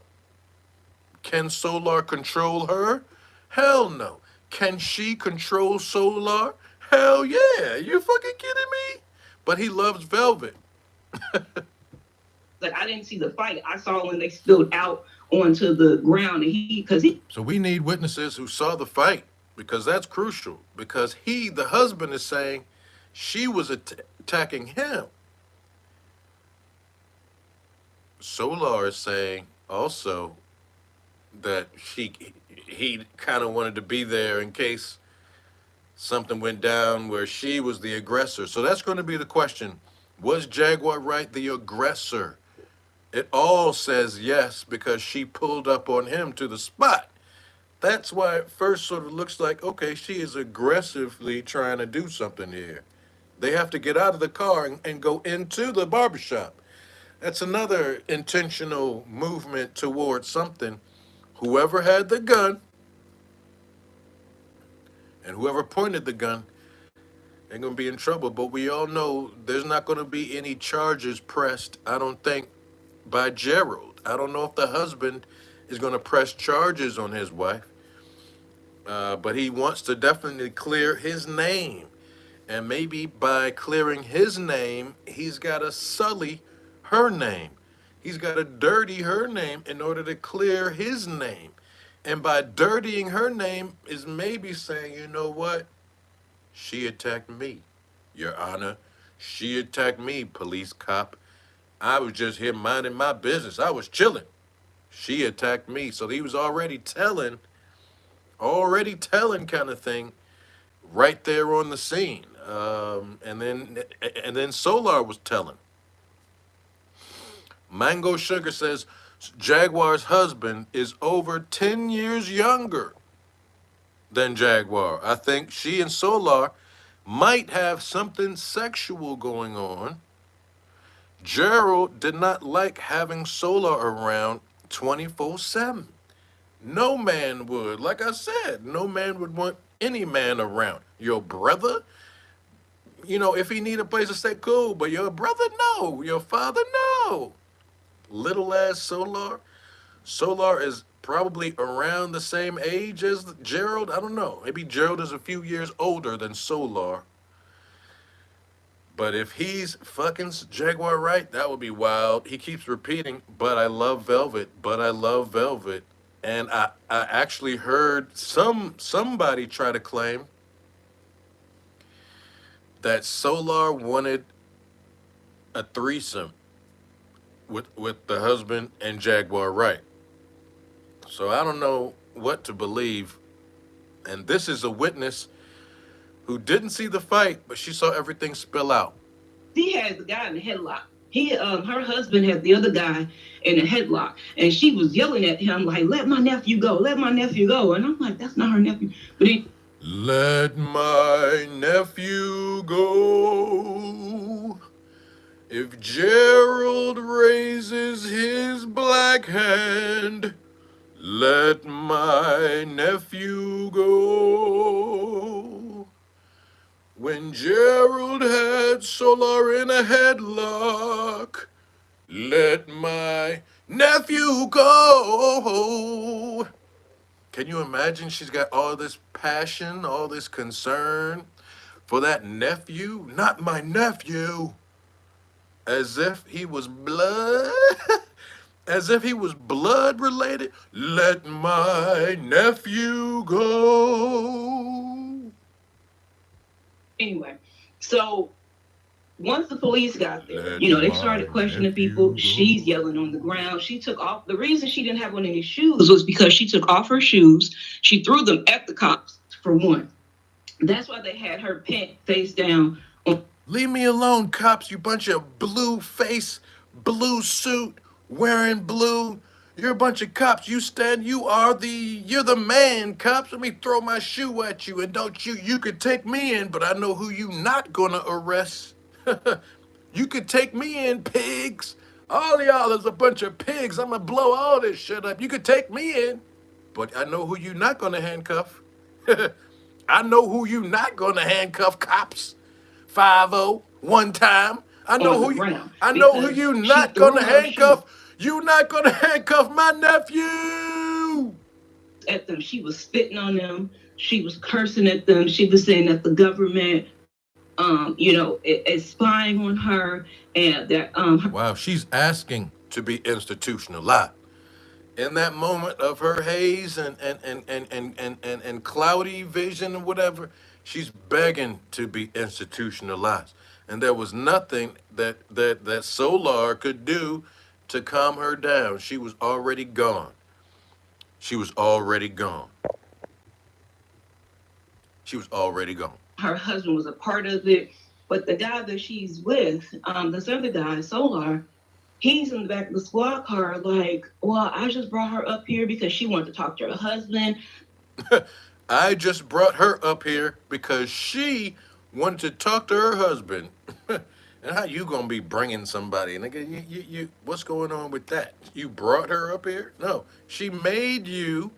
Can Solar control her? Hell no. Can she control Solar? Hell yeah. You fucking kidding me? But he loves Velvet. Like, I didn't see the fight. I saw when they spilled out onto the ground, and he. So we need witnesses who saw the fight because that's crucial. Because he, the husband, is saying she was attacking him. Solar is saying also that he kind of wanted to be there in case something went down where she was the aggressor. So that's going to be the question. Was Jaguar Wright the aggressor? It all says yes because she pulled up on him to the spot. That's why it first sort of looks like, okay, she is aggressively trying to do something here. They have to get out of the car and go into the barbershop. That's another intentional movement towards something. Whoever had the gun and whoever pointed the gun, they're going to be in trouble. But we all know there's not going to be any charges pressed, I don't think, by Gerald. I don't know if the husband is going to press charges on his wife, but he wants to definitely clear his name. And maybe by clearing his name, he's got to sully her name. He's got to dirty her name in order to clear his name. And by dirtying her name is maybe saying, you know what? She attacked me, Your Honor. She attacked me, police cop. I was just here minding my business. I was chilling. She attacked me. So he was already telling kind of thing right there on the scene. And then Solar was telling. Mango Sugar says Jaguar's husband is over 10 years younger than Jaguar. I think she and Solar might have something sexual going on. Gerald did not like having Solar around 24/7. No man would. Like I said, no man would want any man around. Your brother, if he need a place to stay, cool. But your brother, no. Your father, no. Little ass Solar. Solar is probably around the same age as Gerald. I don't know. Maybe Gerald is a few years older than Solar. But if he's fucking Jaguar Wright, that would be wild. He keeps repeating, but I love Velvet, but I love Velvet. And I actually heard somebody try to claim that Solar wanted a threesome with the husband and Jaguar Wright. So I don't know what to believe. And this is a witness who didn't see the fight, but she saw everything spill out. She had the guy in the headlock. Her husband had the other guy in a headlock, and she was yelling at him like, "Let my nephew go, let my nephew go." And I'm like, that's not her nephew. But let my nephew go. If Gerald raises his black hand, let my nephew go. When Gerald had Solar in a headlock, let my nephew go. Can you imagine? She's got all this passion, all this concern for that nephew. Not my nephew. As if he was blood. As if he was blood related. Let my nephew go. Anyway, so once the police got there, they started questioning people. She's yelling on the ground. She took off. The reason she didn't have on any shoes was because she took off her shoes. She threw them at the cops, for one. That's why they had her pant face down Leave me alone, cops, you bunch of blue face, blue suit, wearing blue. You're a bunch of cops. You're the man, cops. Let me throw my shoe at you and don't you, you could take me in, but I know who you not gonna arrest. You could take me in, pigs. All y'all is a bunch of pigs. I'm gonna blow all this shit up. You could take me in, but I know who you not gonna handcuff. I know who you not gonna handcuff, cops. 5-0, one time. On the ground I know who because you she not threw gonna her shoe handcuff. You not gonna handcuff my nephew. at them. She was spitting on them. She was cursing at them. She was saying that the government, is spying on her, and that Wow, she's asking to be institutionalized. In that moment of her haze and cloudy vision and whatever, she's begging to be institutionalized. And there was nothing that Solar could do to calm her down. She was already gone. She was already gone. She was already gone. her husband was a part of it. But the guy that she's with, this other guy, Solar, he's in the back of the squad car, like, well, I just brought her up here because she wanted to talk to her husband. I just brought her up here because she wanted to talk to her husband. And how you gonna be bringing somebody, nigga? What's going on with that? You brought her up here? No, she made you.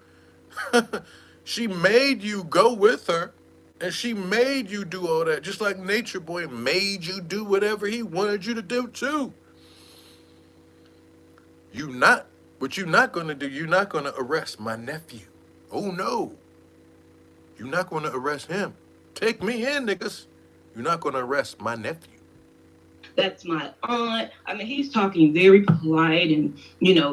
She made you go with her, and she made you do all that. Just like Nature Boy made you do whatever he wanted you to do too. You not. What you not gonna do? You're not gonna arrest my nephew. Oh no. You're not going to arrest him. Take me in, niggas. You're not going to arrest my nephew. That's my aunt. I mean, he's talking very polite and,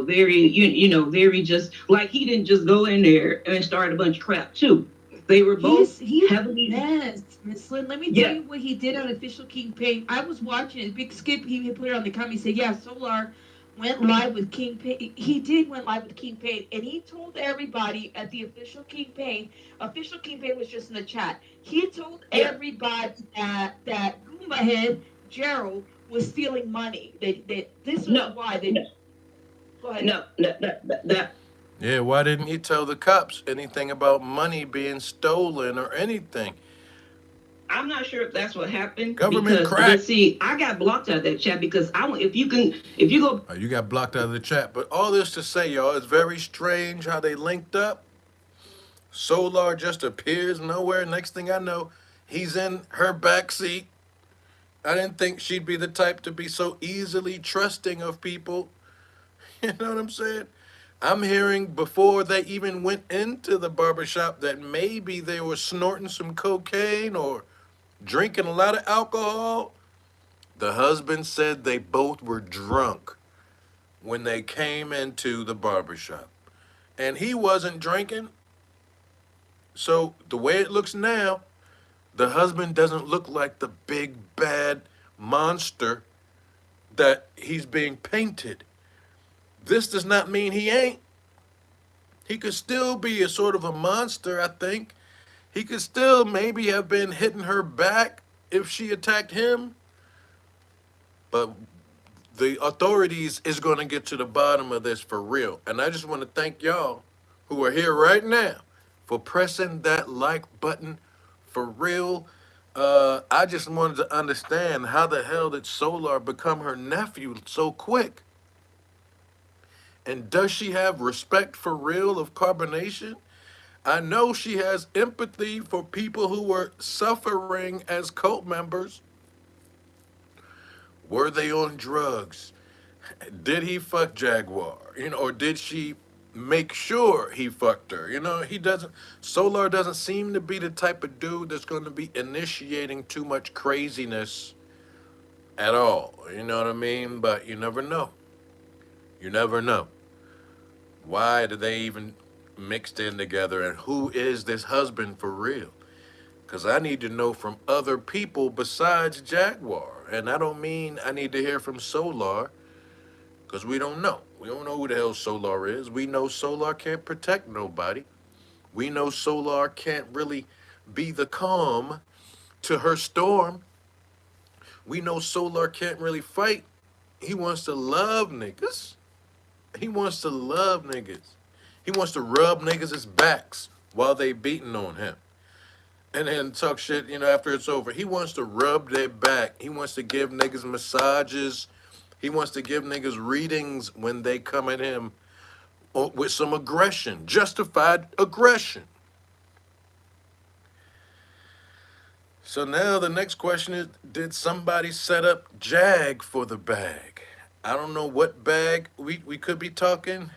very, very just like he didn't just go in there and start a bunch of crap too. They were both heavily. Yes, Miss Lynn. Let me tell you what he did on Official Kingpin. I was watching it. Big Skip, he put it on the comment. He said, yeah, Solar went live with Kingpin. He did went live with Kingpin, and he told everybody at the Official Kingpin was just in the chat. He told everybody that Goomba Head Gerald was stealing money. That this was why they. No. Go ahead. No. Yeah, why didn't he tell the cops anything about money being stolen or anything? I'm not sure if that's what happened. Government because, crack. See, I got blocked out of that chat because if you go. Oh, you got blocked out of the chat. But all this to say, y'all, it's very strange how they linked up. Solar just appears nowhere. Next thing I know, he's in her back seat. I didn't think she'd be the type to be so easily trusting of people. You know what I'm saying? I'm hearing before they even went into the barbershop that maybe they were snorting some cocaine or drinking a lot of alcohol. The husband said they both were drunk when they came into the barbershop. And he wasn't drinking. So the way it looks now, the husband doesn't look like the big bad monster that he's being painted. This does not mean he ain't. He could still be a sort of a monster, I think. He could still maybe have been hitting her back if she attacked him. But the authorities is going to get to the bottom of this for real. And I just want to thank y'all who are here right now for pressing that like button for real. I just wanted to understand how the hell did Solar become her nephew so quick? And does she have respect for real of carbonation? I know she has empathy for people who were suffering as cult members. Were they on drugs? Did he fuck Jaguar? Or did she make sure he fucked her? Solar doesn't seem to be the type of dude that's going to be initiating too much craziness at all. You know what I mean? But you never know. You never know. Why do they even mixed in together, and who is this husband for real? Because I need to know from other people besides Jaguar. And I don't mean I need to hear from Solar, because we don't know. We don't know who the hell Solar is. We know Solar can't protect nobody. We know Solar can't really be the calm to her storm. We know Solar can't really fight. He wants to love niggas. He wants to love niggas. He wants to rub niggas' backs while they beating on him. And then talk shit, after it's over. He wants to rub their back. He wants to give niggas massages. He wants to give niggas readings when they come at him with some aggression, justified aggression. So now the next question is, did somebody set up Jag for the bag? I don't know what bag we could be talking.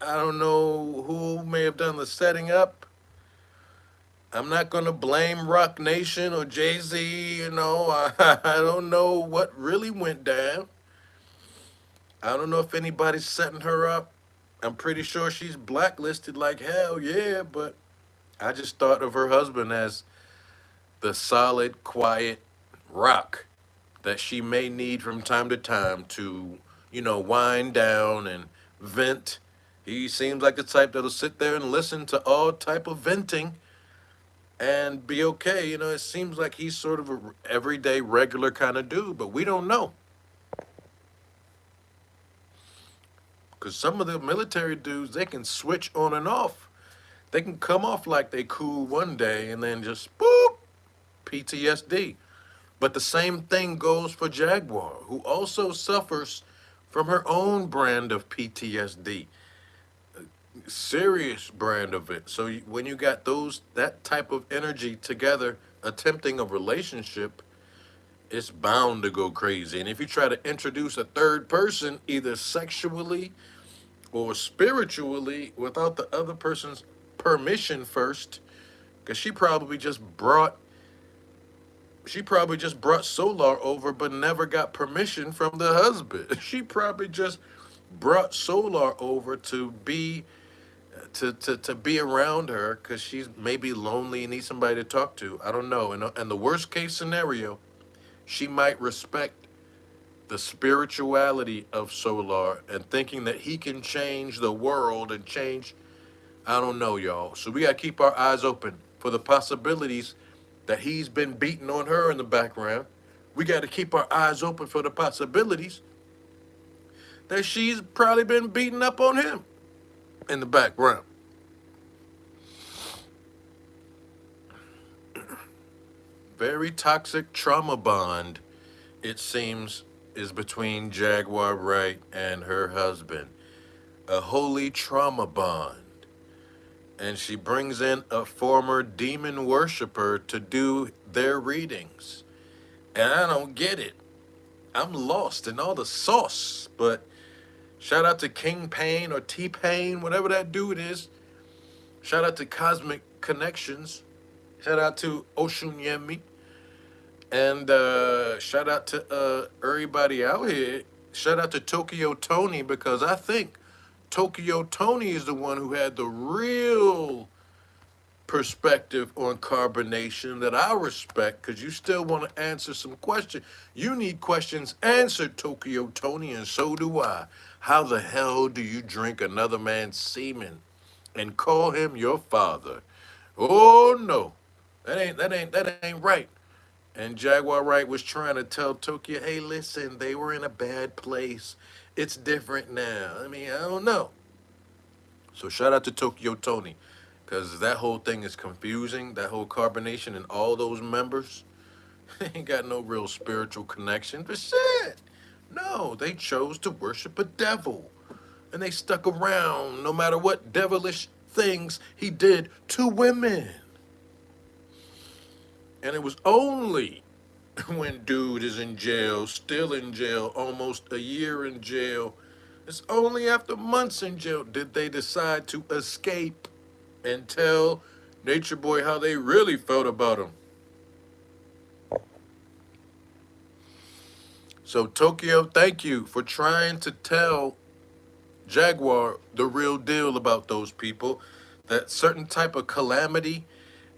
I don't know who may have done the setting up. I'm not going to blame Rock Nation or Jay-Z, I don't know what really went down. I don't know if anybody's setting her up. I'm pretty sure she's blacklisted like hell, yeah, but I just thought of her husband as the solid, quiet rock that she may need from time to time to, wind down and vent. He seems like the type that'll sit there and listen to all type of venting and be okay. It seems like he's sort of a everyday, regular kind of dude, but we don't know. Because some of the military dudes, they can switch on and off. They can come off like they cool one day and then just boop, PTSD. But the same thing goes for Jaguar, who also suffers from her own brand of PTSD, serious brand of it. So when you got that type of energy together, attempting a relationship, it's bound to go crazy. And if you try to introduce a third person, either sexually or spiritually, without the other person's permission first, because she probably just brought Solar over but never got permission from the husband. She probably just brought Solar over to be around her because she's maybe lonely and needs somebody to talk to. I don't know. And the worst case scenario, she might respect the spirituality of Solar and thinking that he can change the world and change. I don't know, y'all. So we got to keep our eyes open for the possibilities that he's been beating on her in the background. We got to keep our eyes open for the possibilities that she's probably been beating up on him in the background. Very toxic trauma bond, it seems, is between Jaguar Wright and her husband. A holy trauma bond. And she brings in a former demon worshiper to do their readings. And I don't get it. I'm lost in all the sauce. But shout out to King Pain or T-Pain, whatever that dude is. Shout out to Cosmic Connections. Shout out to Oshunyemi. And shout out to everybody out here. Shout out to Tokyo Tony, because I think Tokyo Tony is the one who had the real perspective on carbonation that I respect, because you still want to answer some questions. You need questions answered, Tokyo Tony, and so do I. How the hell do you drink another man's semen and call him your father? Oh no, that ain't right. And Jaguar Wright was trying to tell Tokyo, hey, listen, they were in a bad place. It's different now. I mean, I don't know. So shout out to Tokyo Tony, because that whole thing is confusing. That whole carbonation and all those members, they ain't got no real spiritual connection. But shit, no, they chose to worship a devil. And they stuck around no matter what devilish things he did to women. And it was only when dude is in jail, still in jail, almost a year in jail, it's only after months in jail did they decide to escape and tell Nature Boy how they really felt about him. So Tokyo, thank you for trying to tell Jaguar the real deal about those people. That certain type of calamity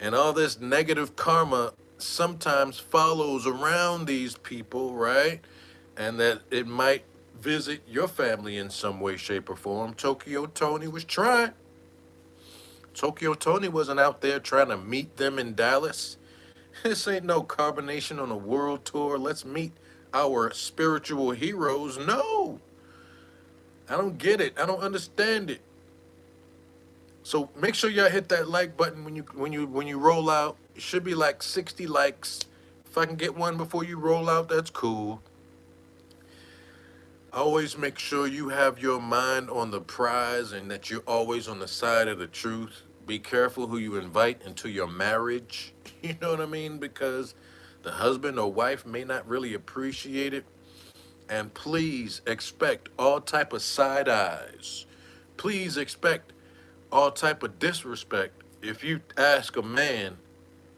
and all this negative karma sometimes follows around these people, right? And that it might visit your family in some way, shape, or form. Tokyo Tony was trying. Tokyo Tony wasn't out there trying to meet them in Dallas This ain't no carbonation on a world tour. Let's meet our spiritual heroes. No, I don't get it. I don't understand it. So make sure y'all hit that like button when you roll out. It should be like 60 likes. If I can get one before you roll out, that's cool. Always make sure you have your mind on the prize and that you're always on the side of the truth. Be careful who you invite into your marriage. You know what I mean? Because the husband or wife may not really appreciate it. And please expect all type of side eyes. Please expect all type of disrespect if you ask a man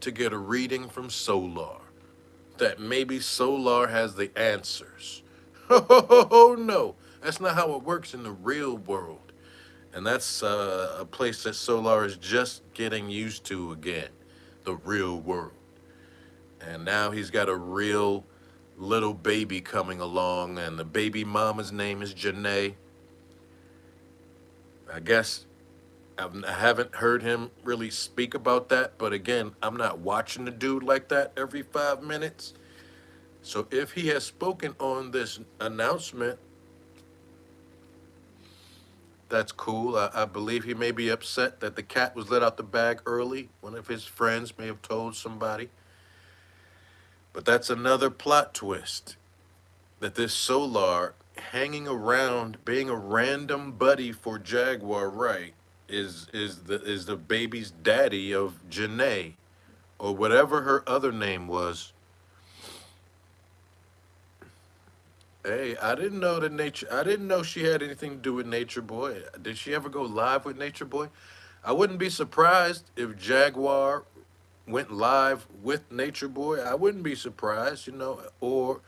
to get a reading from Soular. That maybe Soular has the answers. Oh no, that's not how it works in the real world. And that's a place that Soular is just getting used to again, the real world. And now he's got a real little baby coming along, and the baby mama's name is Janae. I guess I haven't heard him really speak about that, but again, I'm not watching the dude like that every 5 minutes. So if he has spoken on this announcement, that's cool. I believe he may be upset that the cat was let out the bag early. One of his friends may have told somebody. But that's another plot twist. That this Soular hanging around, being a random buddy for Jaguar Wright, is the baby's daddy of Janae, or whatever her other name was. Hey, I didn't know that Nature. I didn't know she had anything to do with Nature Boy. Did she ever go live with Nature Boy? I wouldn't be surprised if Jaguar went live with Nature Boy. I wouldn't be surprised, or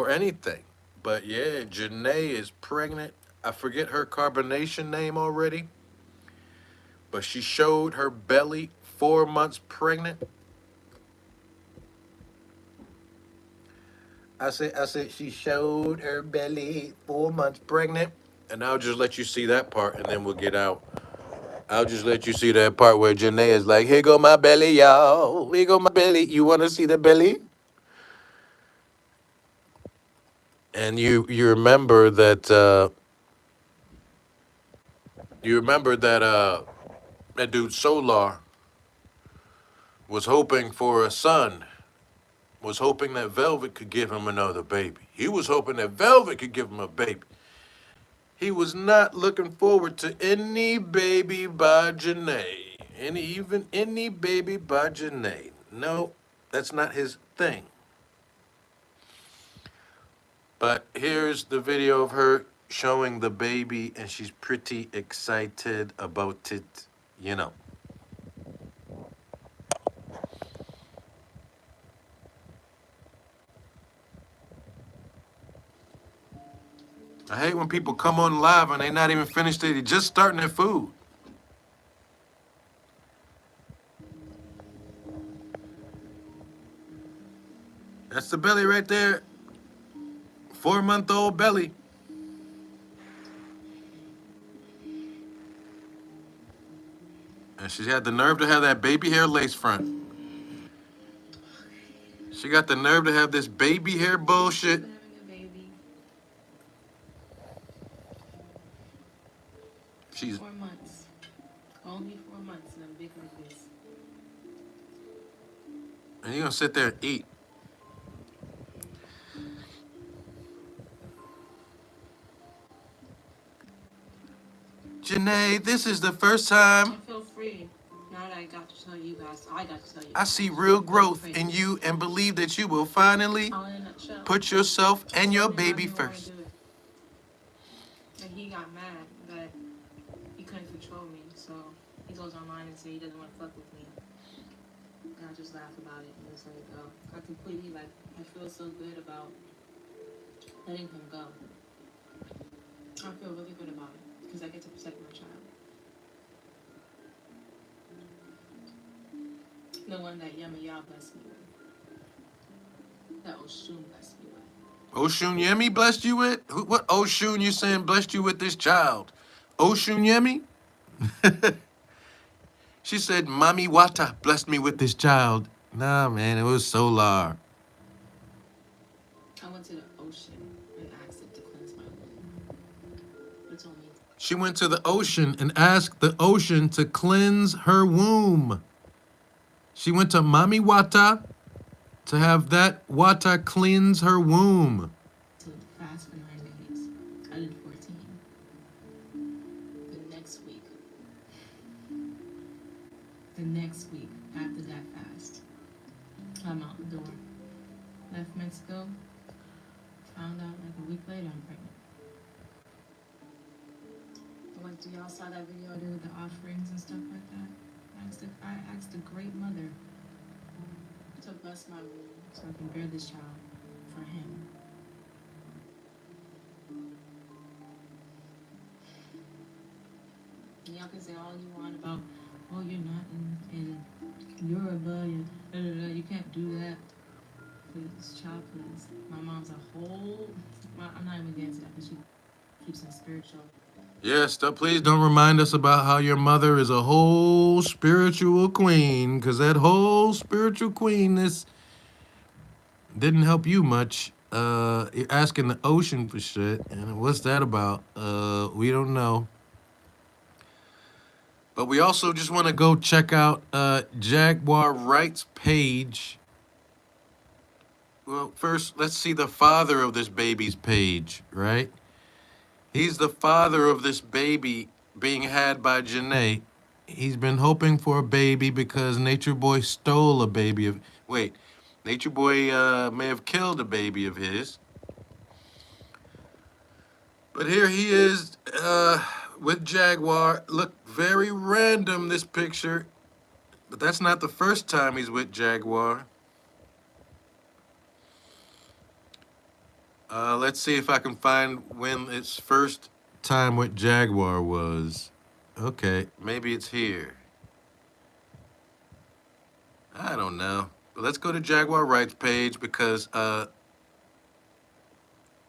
anything. But yeah, Janae is pregnant. I forget her carbonation name already, but she showed her belly 4 months pregnant. I said she showed her belly 4 months pregnant. And I'll just let you see that part and then we'll get out. I'll just let you see that part where Janae is like, here go my belly, y'all. Here go my belly. You wanna see the belly? And you remember that that dude Soular was hoping for a son, was hoping that Velvet could give him another baby. He was hoping that Velvet could give him a baby. He was not looking forward to any baby by Janae. Even any baby by Janae. No, that's not his thing. But here's the video of her showing the baby, and she's pretty excited about it, you know. I hate when people come on live and they're not even finished, they're just starting their food. That's the belly right there. 4-month-old belly. And she had the nerve to have that baby hair lace front. She got the nerve to have this baby hair bullshit. Having a baby. She's 4 months. Only 4 months and I'm big like this. and you're gonna sit there and eat. Janae, this is the first time I feel free. Now that I got to tell you guys, I got to tell you. I see real growth in you and believe that you will finally All in a nutshell. put yourself and your Told me baby I had no first. idea. And he got mad that he couldn't control me, so he goes online and says he doesn't want to fuck with me. And I just laugh about it and just let it go. I completely, I feel so good about letting him go. I feel really good about it because I get to protect my child. The one that Yummy Y'all blessed me with. That Oshun blessed me with. Oshun Yemi blessed you with? What Oshun you saying blessed you with this child? Oshun Yemi? She said, Mami Wata blessed me with this child. Nah, man, it was Soular. I went to the ocean and asked it to cleanse my womb. It told me. She went to the ocean and asked the ocean to cleanse her womb. She went to Mami Wata to have that Wata cleanse her womb. To fast for 9 days. I did 14. The next week after that fast, I'm out the door. Left Mexico. Found out like a week later I'm pregnant. I went through, y'all saw that video I did with the offerings and stuff like that. I asked the great mother to bless my womb so I can bear this child for him. And y'all can say all you want about, oh, you're not in Yoruba, and you can't do that. Please, child, please. My mom's a whole, I'm not even getting to that because she keeps it spiritual. Yes, please don't remind us about how your mother is a whole spiritual queen, because that whole spiritual queenness didn't help you much. You're asking the ocean for shit, and what's that about? We don't know. But we also just want to go check out Jaguar Wright's page. Well, first, let's see the father of this baby's page, right? He's the father of this baby being had by Janae. He's been hoping for a baby because Nature Boy stole a baby of... Wait, Nature Boy may have killed a baby of his. But here he is with Jaguar. Look, very random, this picture. But that's not the first time he's with Jaguar. Let's see if I can find when its first time with Jaguar was. Okay, maybe it's here. I don't know. But let's go to Jaguar Wright's page because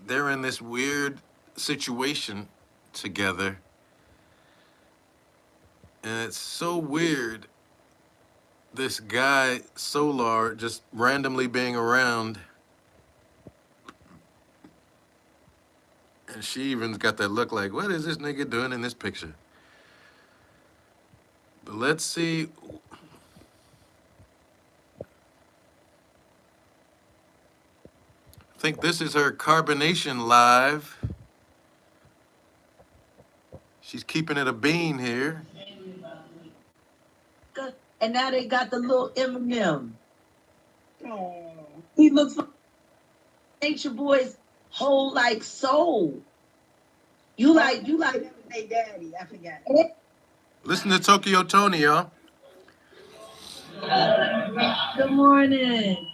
they're in this weird situation together. And it's so weird. This guy, Soular, just randomly being around. And she even's got that look like, what is this nigga doing in this picture? But let's see. I think this is her carbonation live. She's keeping it a bean here. And now they got the little Eminem. Oh. He looks like Nature Boy's whole like soul. You like Hey daddy, I forgot. Listen to Tokyo Tony, y'all. Good morning.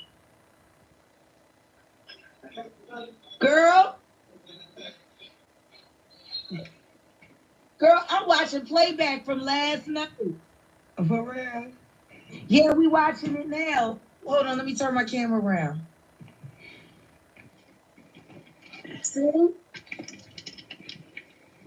Girl, I'm watching playback from last night. For real? Yeah, we watching it now. Hold on, let me turn my camera around. See?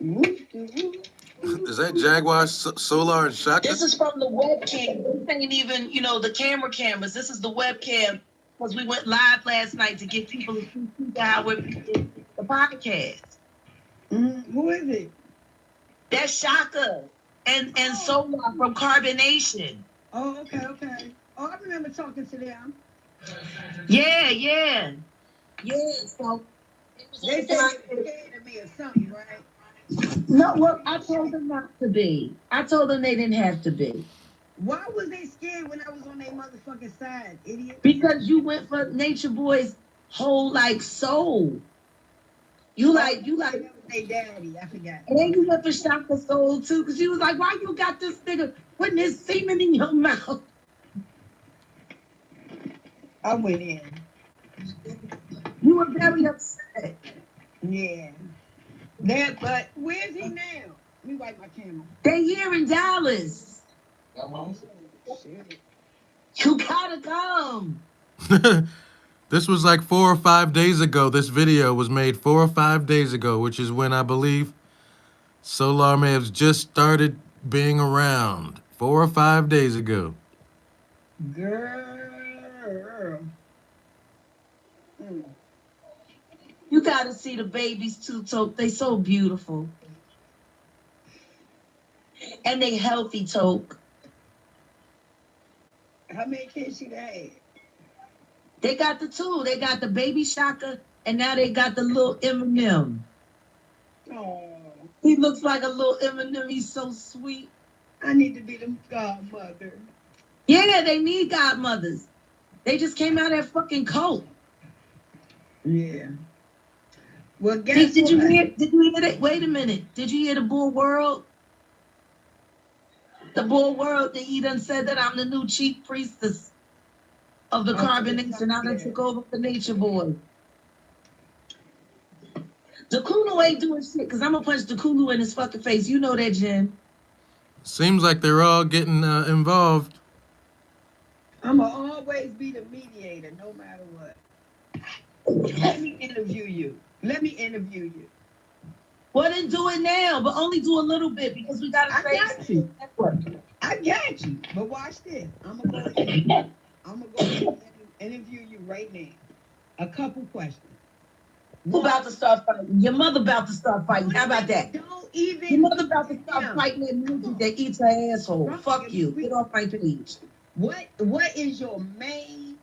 Is that Jaguar, Soular, and Shaka? This is from the webcam. This ain't even, the camera cameras. This is the webcam because we went live last night to get people to see how we're the podcast. Who is it? That's Shaka and Soular from Carbonation. Oh, okay. Oh, I remember talking to them. Yeah. So They said they were scared of me or something, right? no, well, I told them not to be. I told them they didn't have to be. Why was they scared when I was on their motherfucking side, idiot? Because you went for Nature Boy's whole like soul. You like Hey daddy, I forgot. and then you went for Shaka's soul too, because she was like, why you got this nigga putting his semen in your mouth? I went in. You were very upset. Yeah. But where's he now? Let me wipe my camera. They here in Dallas. Shit. You gotta come. This was like 4 or 5 days ago. This video was made 4 or 5 days ago, which is when I believe Soular may have just started being around. 4 or 5 days ago. Girl. Girl. Mm. You gotta see the babies too, Toke. They so beautiful. And they healthy, Toke. How many kids she had? They got the two. They got the baby Shaka, and now they got the little Eminem. Oh, He looks like a little Eminem. He's so sweet. I need to be the godmother. Yeah, they need godmothers. They just came out of that fucking cult. Yeah. Well, guess Did you what? hear? Did you hear that? Wait a minute. Did you hear the Bull World? The Bull World that he done said that I'm the new chief priestess of the carbonation. I done took over the nature boy. The Kulu ain't doing shit because I'm gonna punch the Kulu in his fucking face. You know that, Jen. Seems like they're all getting involved. I'm going to always be the mediator, no matter what. Let me interview you. Well, then do it now, but only do a little bit because we gotta I say got you. I got you. But watch this. I'm gonna go ahead and interview you right now. A couple questions. Who about to start fighting? Your mother about to start fighting. How about that? Don't even. Your mother about to start fighting that music that eats her asshole. Fuck you. Get off my page. What is your main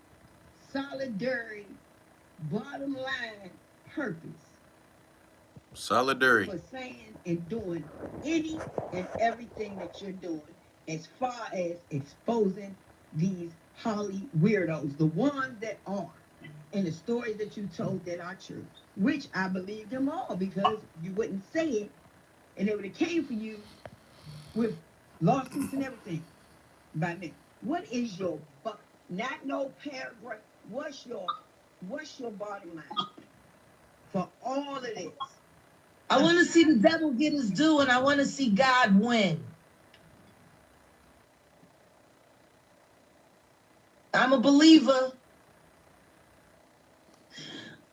solidarity bottom line purpose Solidarity. for saying and doing any and everything that you're doing as far as exposing these Holly weirdos, the ones that are, and the stories that you told that are true, which I believe them all because you wouldn't say it and it would have came for you with lawsuits and everything by me. What is your not no paragraph? What's your bottom line for all of this? I want to see the devil get his due, and I want to see God win. I'm a believer.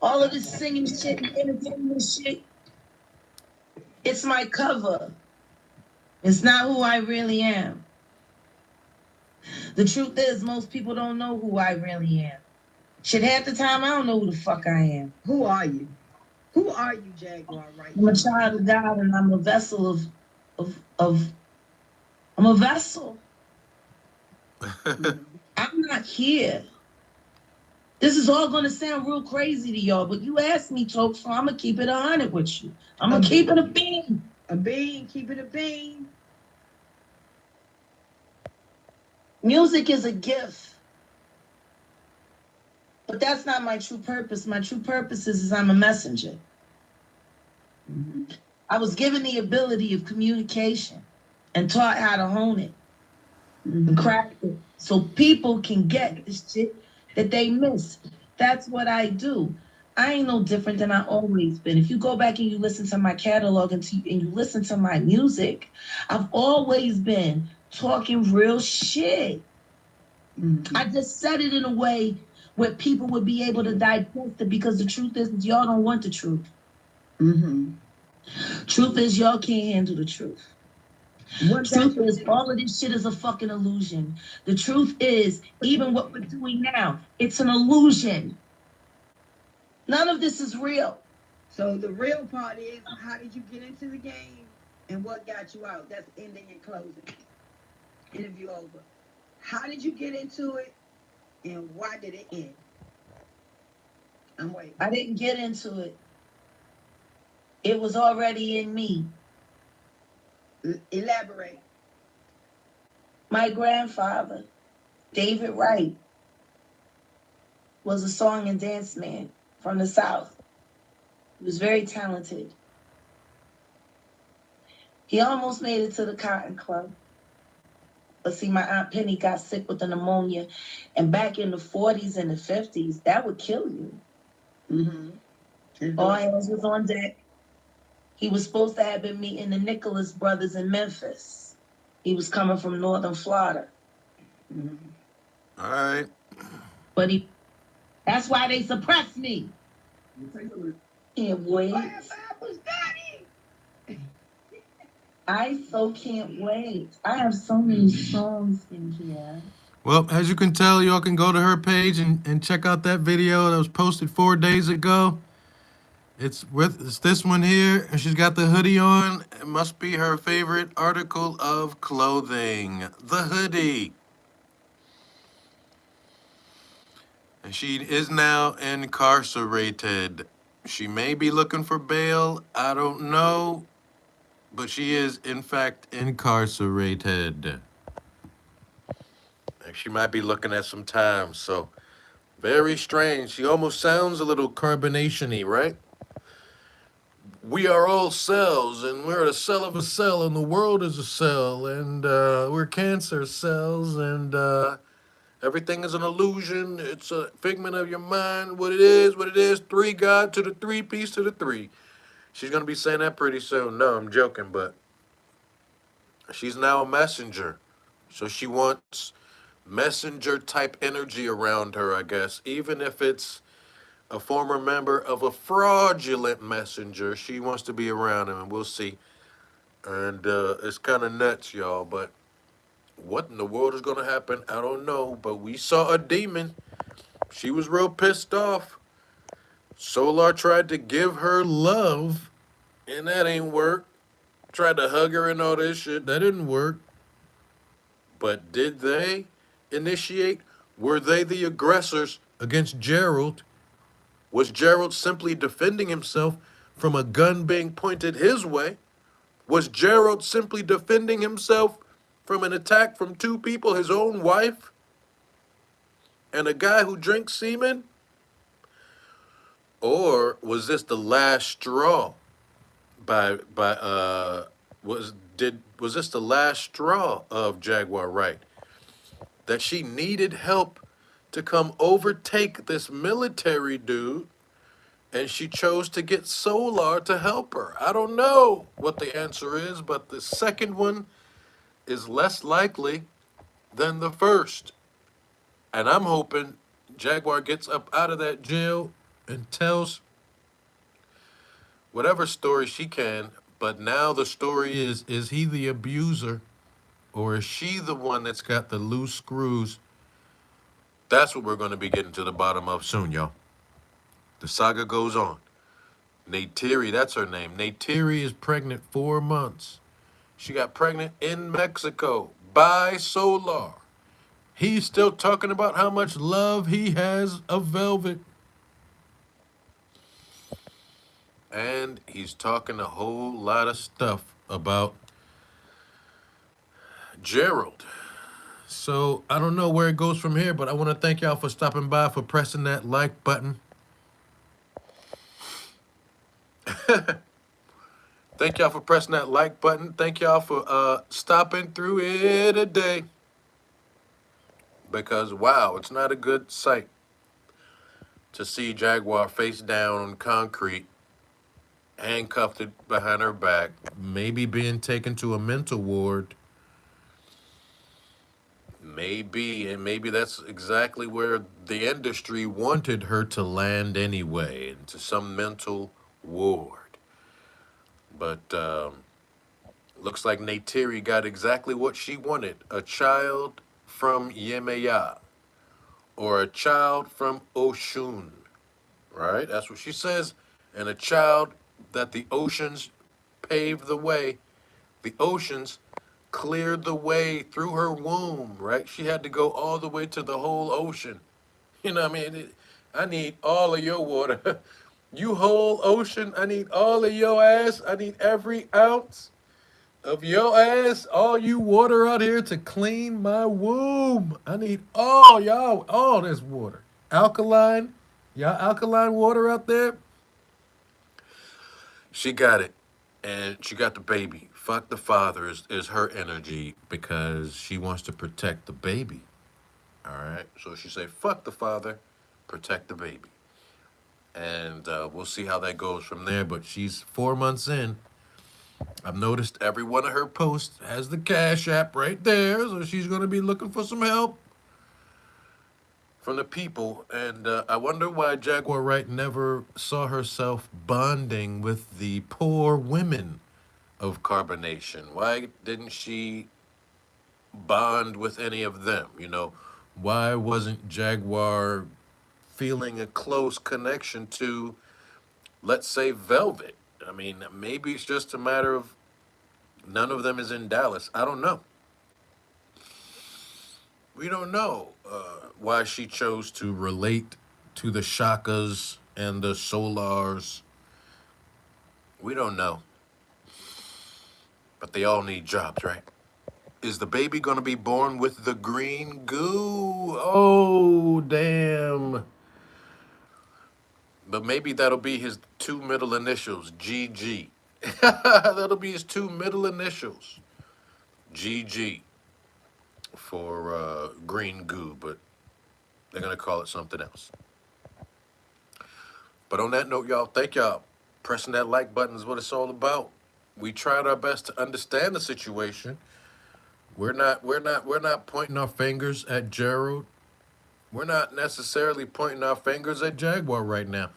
All of this singing shit and entertainment shit, it's my cover. It's not who I really am. The truth is, most people don't know who I really am. Shit, half the time, I don't know who the fuck I am. Who are you? Who are you, Jaguar, right I'm a child of God, and I'm a vessel I'm a vessel. I'm not here. This is all going to sound real crazy to y'all, but you asked me, Toke, so I'm going to keep it 100 with you. I'm going to keep it a bean. A bean, keep it a bean. Music is a gift. But that's not my true purpose. My true purpose is I'm a messenger. Mm-hmm. I was given the ability of communication and taught how to hone it and craft it so people can get the shit that they miss. That's what I do. I ain't no different than I always been. If you go back and you listen to my catalog and you listen to my music, I've always been talking real shit. Mm-hmm. I just said it in a way where people would be able to digest it because the truth is y'all don't want the truth. Mm-hmm. Truth is y'all can't handle the truth. Truth is all of this shit is a fucking illusion. The truth is, even what we're doing now, it's an illusion. None of this is real. So the real part is, how did you get into the game and what got you out? That's ending and closing. Interview over. How did you get into it and why did it end? I'm waiting. I didn't get into it. It was already in me. Elaborate. My grandfather, David Wright, was a song and dance man from the South. He was very talented. He almost made it to the Cotton Club. But see, my Aunt Penny got sick with the pneumonia. And back in the 40s and the 50s, that would kill you. Mm-hmm. All hands was on deck. He was supposed to have been meeting the Nicholas brothers in Memphis. He was coming from northern Florida. Mm-hmm. All right. But that's why they suppressed me. Can't wait. I so can't wait. I have so many songs in here. Well, as you can tell, y'all can go to her page and check out that video that was posted 4 days ago. It's this one here, and she's got the hoodie on. It must be her favorite article of clothing, the hoodie. And she is now incarcerated. She may be looking for bail. I don't know, but she is in fact incarcerated. And she might be looking at some time. So very strange. She almost sounds a little carbonation-y, right? We are all cells, and we're a cell of a cell, and the world is a cell, and we're cancer cells, and everything is an illusion. It's a figment of your mind. What it is. Three God to the three, peace to the three. She's going to be saying that pretty soon. No, I'm joking, but she's now a messenger. So she wants messenger type energy around her, I guess, even if it's a former member of a fraudulent messenger. She wants to be around him, and we'll see. And it's kind of nuts, y'all. But what in the world is going to happen? I don't know. But we saw a demon. She was real pissed off. Soular tried to give her love, and that ain't work. Tried to hug her and all this shit. That didn't work. But did they initiate? Were they the aggressors against Gerald? Was Gerald simply defending himself from a gun being pointed his way? Was Gerald simply defending himself from an attack from two people, his own wife and a guy who drinks semen? Or was this the last straw was this the last straw of Jaguar Wright? That she needed help to come overtake this military dude, and she chose to get Soular to help her. I don't know what the answer is, but the second one is less likely than the first. And I'm hoping Jaguar gets up out of that jail and tells whatever story she can. But now the story is he the abuser, or is she the one that's got the loose screws? That's what we're going to be getting to the bottom of soon, y'all. The saga goes on. Neytiri, that's her name. Neytiri is pregnant 4 months. She got pregnant in Mexico by Soular. He's still talking about how much love he has of Velvet. And he's talking a whole lot of stuff about Gerald. So I don't know where it goes from here, but I want to thank y'all for stopping by, for pressing that like button. Thank y'all for pressing that like button. Thank y'all for stopping through here today. Because, wow, it's not a good sight to see Jaguar face down on concrete, handcuffed behind her back, maybe being taken to a mental ward. Maybe, and maybe that's exactly where the industry wanted her to land anyway, into some mental ward. But looks like Neytiri got exactly what she wanted, a child from Yemeya, or a child from Oshun, right? That's what she says. And a child that the oceans paved the way. The oceans cleared the way through her womb, right? She had to go all the way to the whole ocean. You know what I mean? I need all of your water. You whole ocean, I need all of your ass. I need every ounce of your ass, all you water out here to clean my womb. I need all y'all, all this water. Alkaline, y'all alkaline water out there? She got it. And she got the baby. Fuck the father is her energy, because she wants to protect the baby. All right? So she say, fuck the father, protect the baby. And we'll see how that goes from there. But she's 4 months in. I've noticed every one of her posts has the Cash App right there. So she's going to be looking for some help from the people. And I wonder why Jaguar Wright never saw herself bonding with the poor women of carbonation. Why didn't she bond with any of them? You know, Why wasn't Jaguar feeling a close connection to, let's say, Velvet? I mean, maybe it's just a matter of none of them is in Dallas. I don't know. We don't know why she chose to relate to the Shakas and the Solars. We don't know. But they all need jobs, right? Is the baby going to be born with the green goo? Oh, damn. But maybe that'll be his two middle initials, GG. That'll be his two middle initials, GG, for green goo, but they're going to call it something else. But on that note, y'all, thank y'all. Pressing that like button is what it's all about. We tried our best to understand the situation. We're not pointing our fingers at Gerald. We're not necessarily pointing our fingers at Jaguar right now.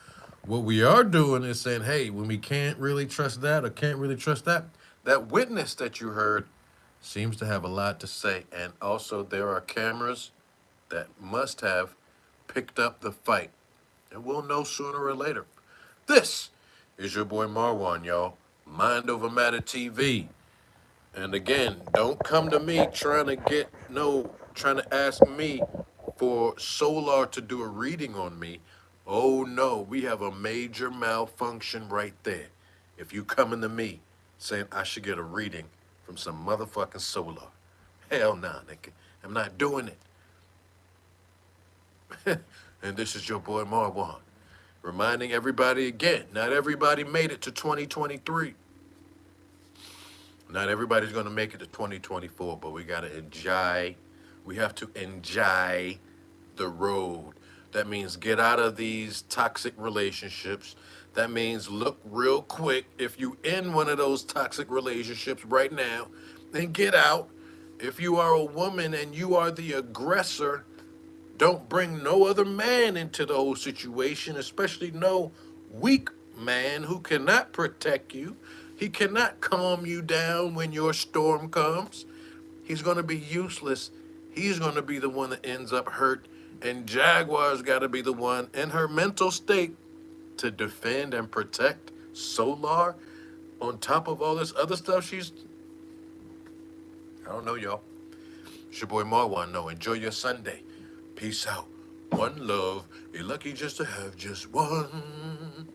What we are doing is saying, hey, when we can't really trust that or can't really trust that, that witness that you heard seems to have a lot to say. And also there are cameras that must have picked up the fight. And we'll know sooner or later. This is your boy Marwan, y'all. Mind Over Matter TV. And again, don't come to me trying to ask me for Soular to do a reading on me. Oh no, we have a major malfunction right there. If you coming to me saying I should get a reading from some motherfucking Soular. Hell nah, nigga. I'm not doing it. And this is your boy Marwan. Reminding everybody again, not everybody made it to 2023. Not everybody's going to make it to 2024, but we got to enjoy. We have to enjoy the road. That means get out of these toxic relationships. That means look real quick if you in one of those toxic relationships right now, then get out. If you are a woman and you are the aggressor, don't bring no other man into the whole situation, especially no weak man who cannot protect you. He cannot calm you down when your storm comes. He's going to be useless. He's going to be the one that ends up hurt. And Jaguar's got to be the one in her mental state to defend and protect Soular on top of all this other stuff she's... I don't know, y'all. It's your boy Marwan. No, enjoy your Sunday. Peace out. One love. You're lucky just to have just one.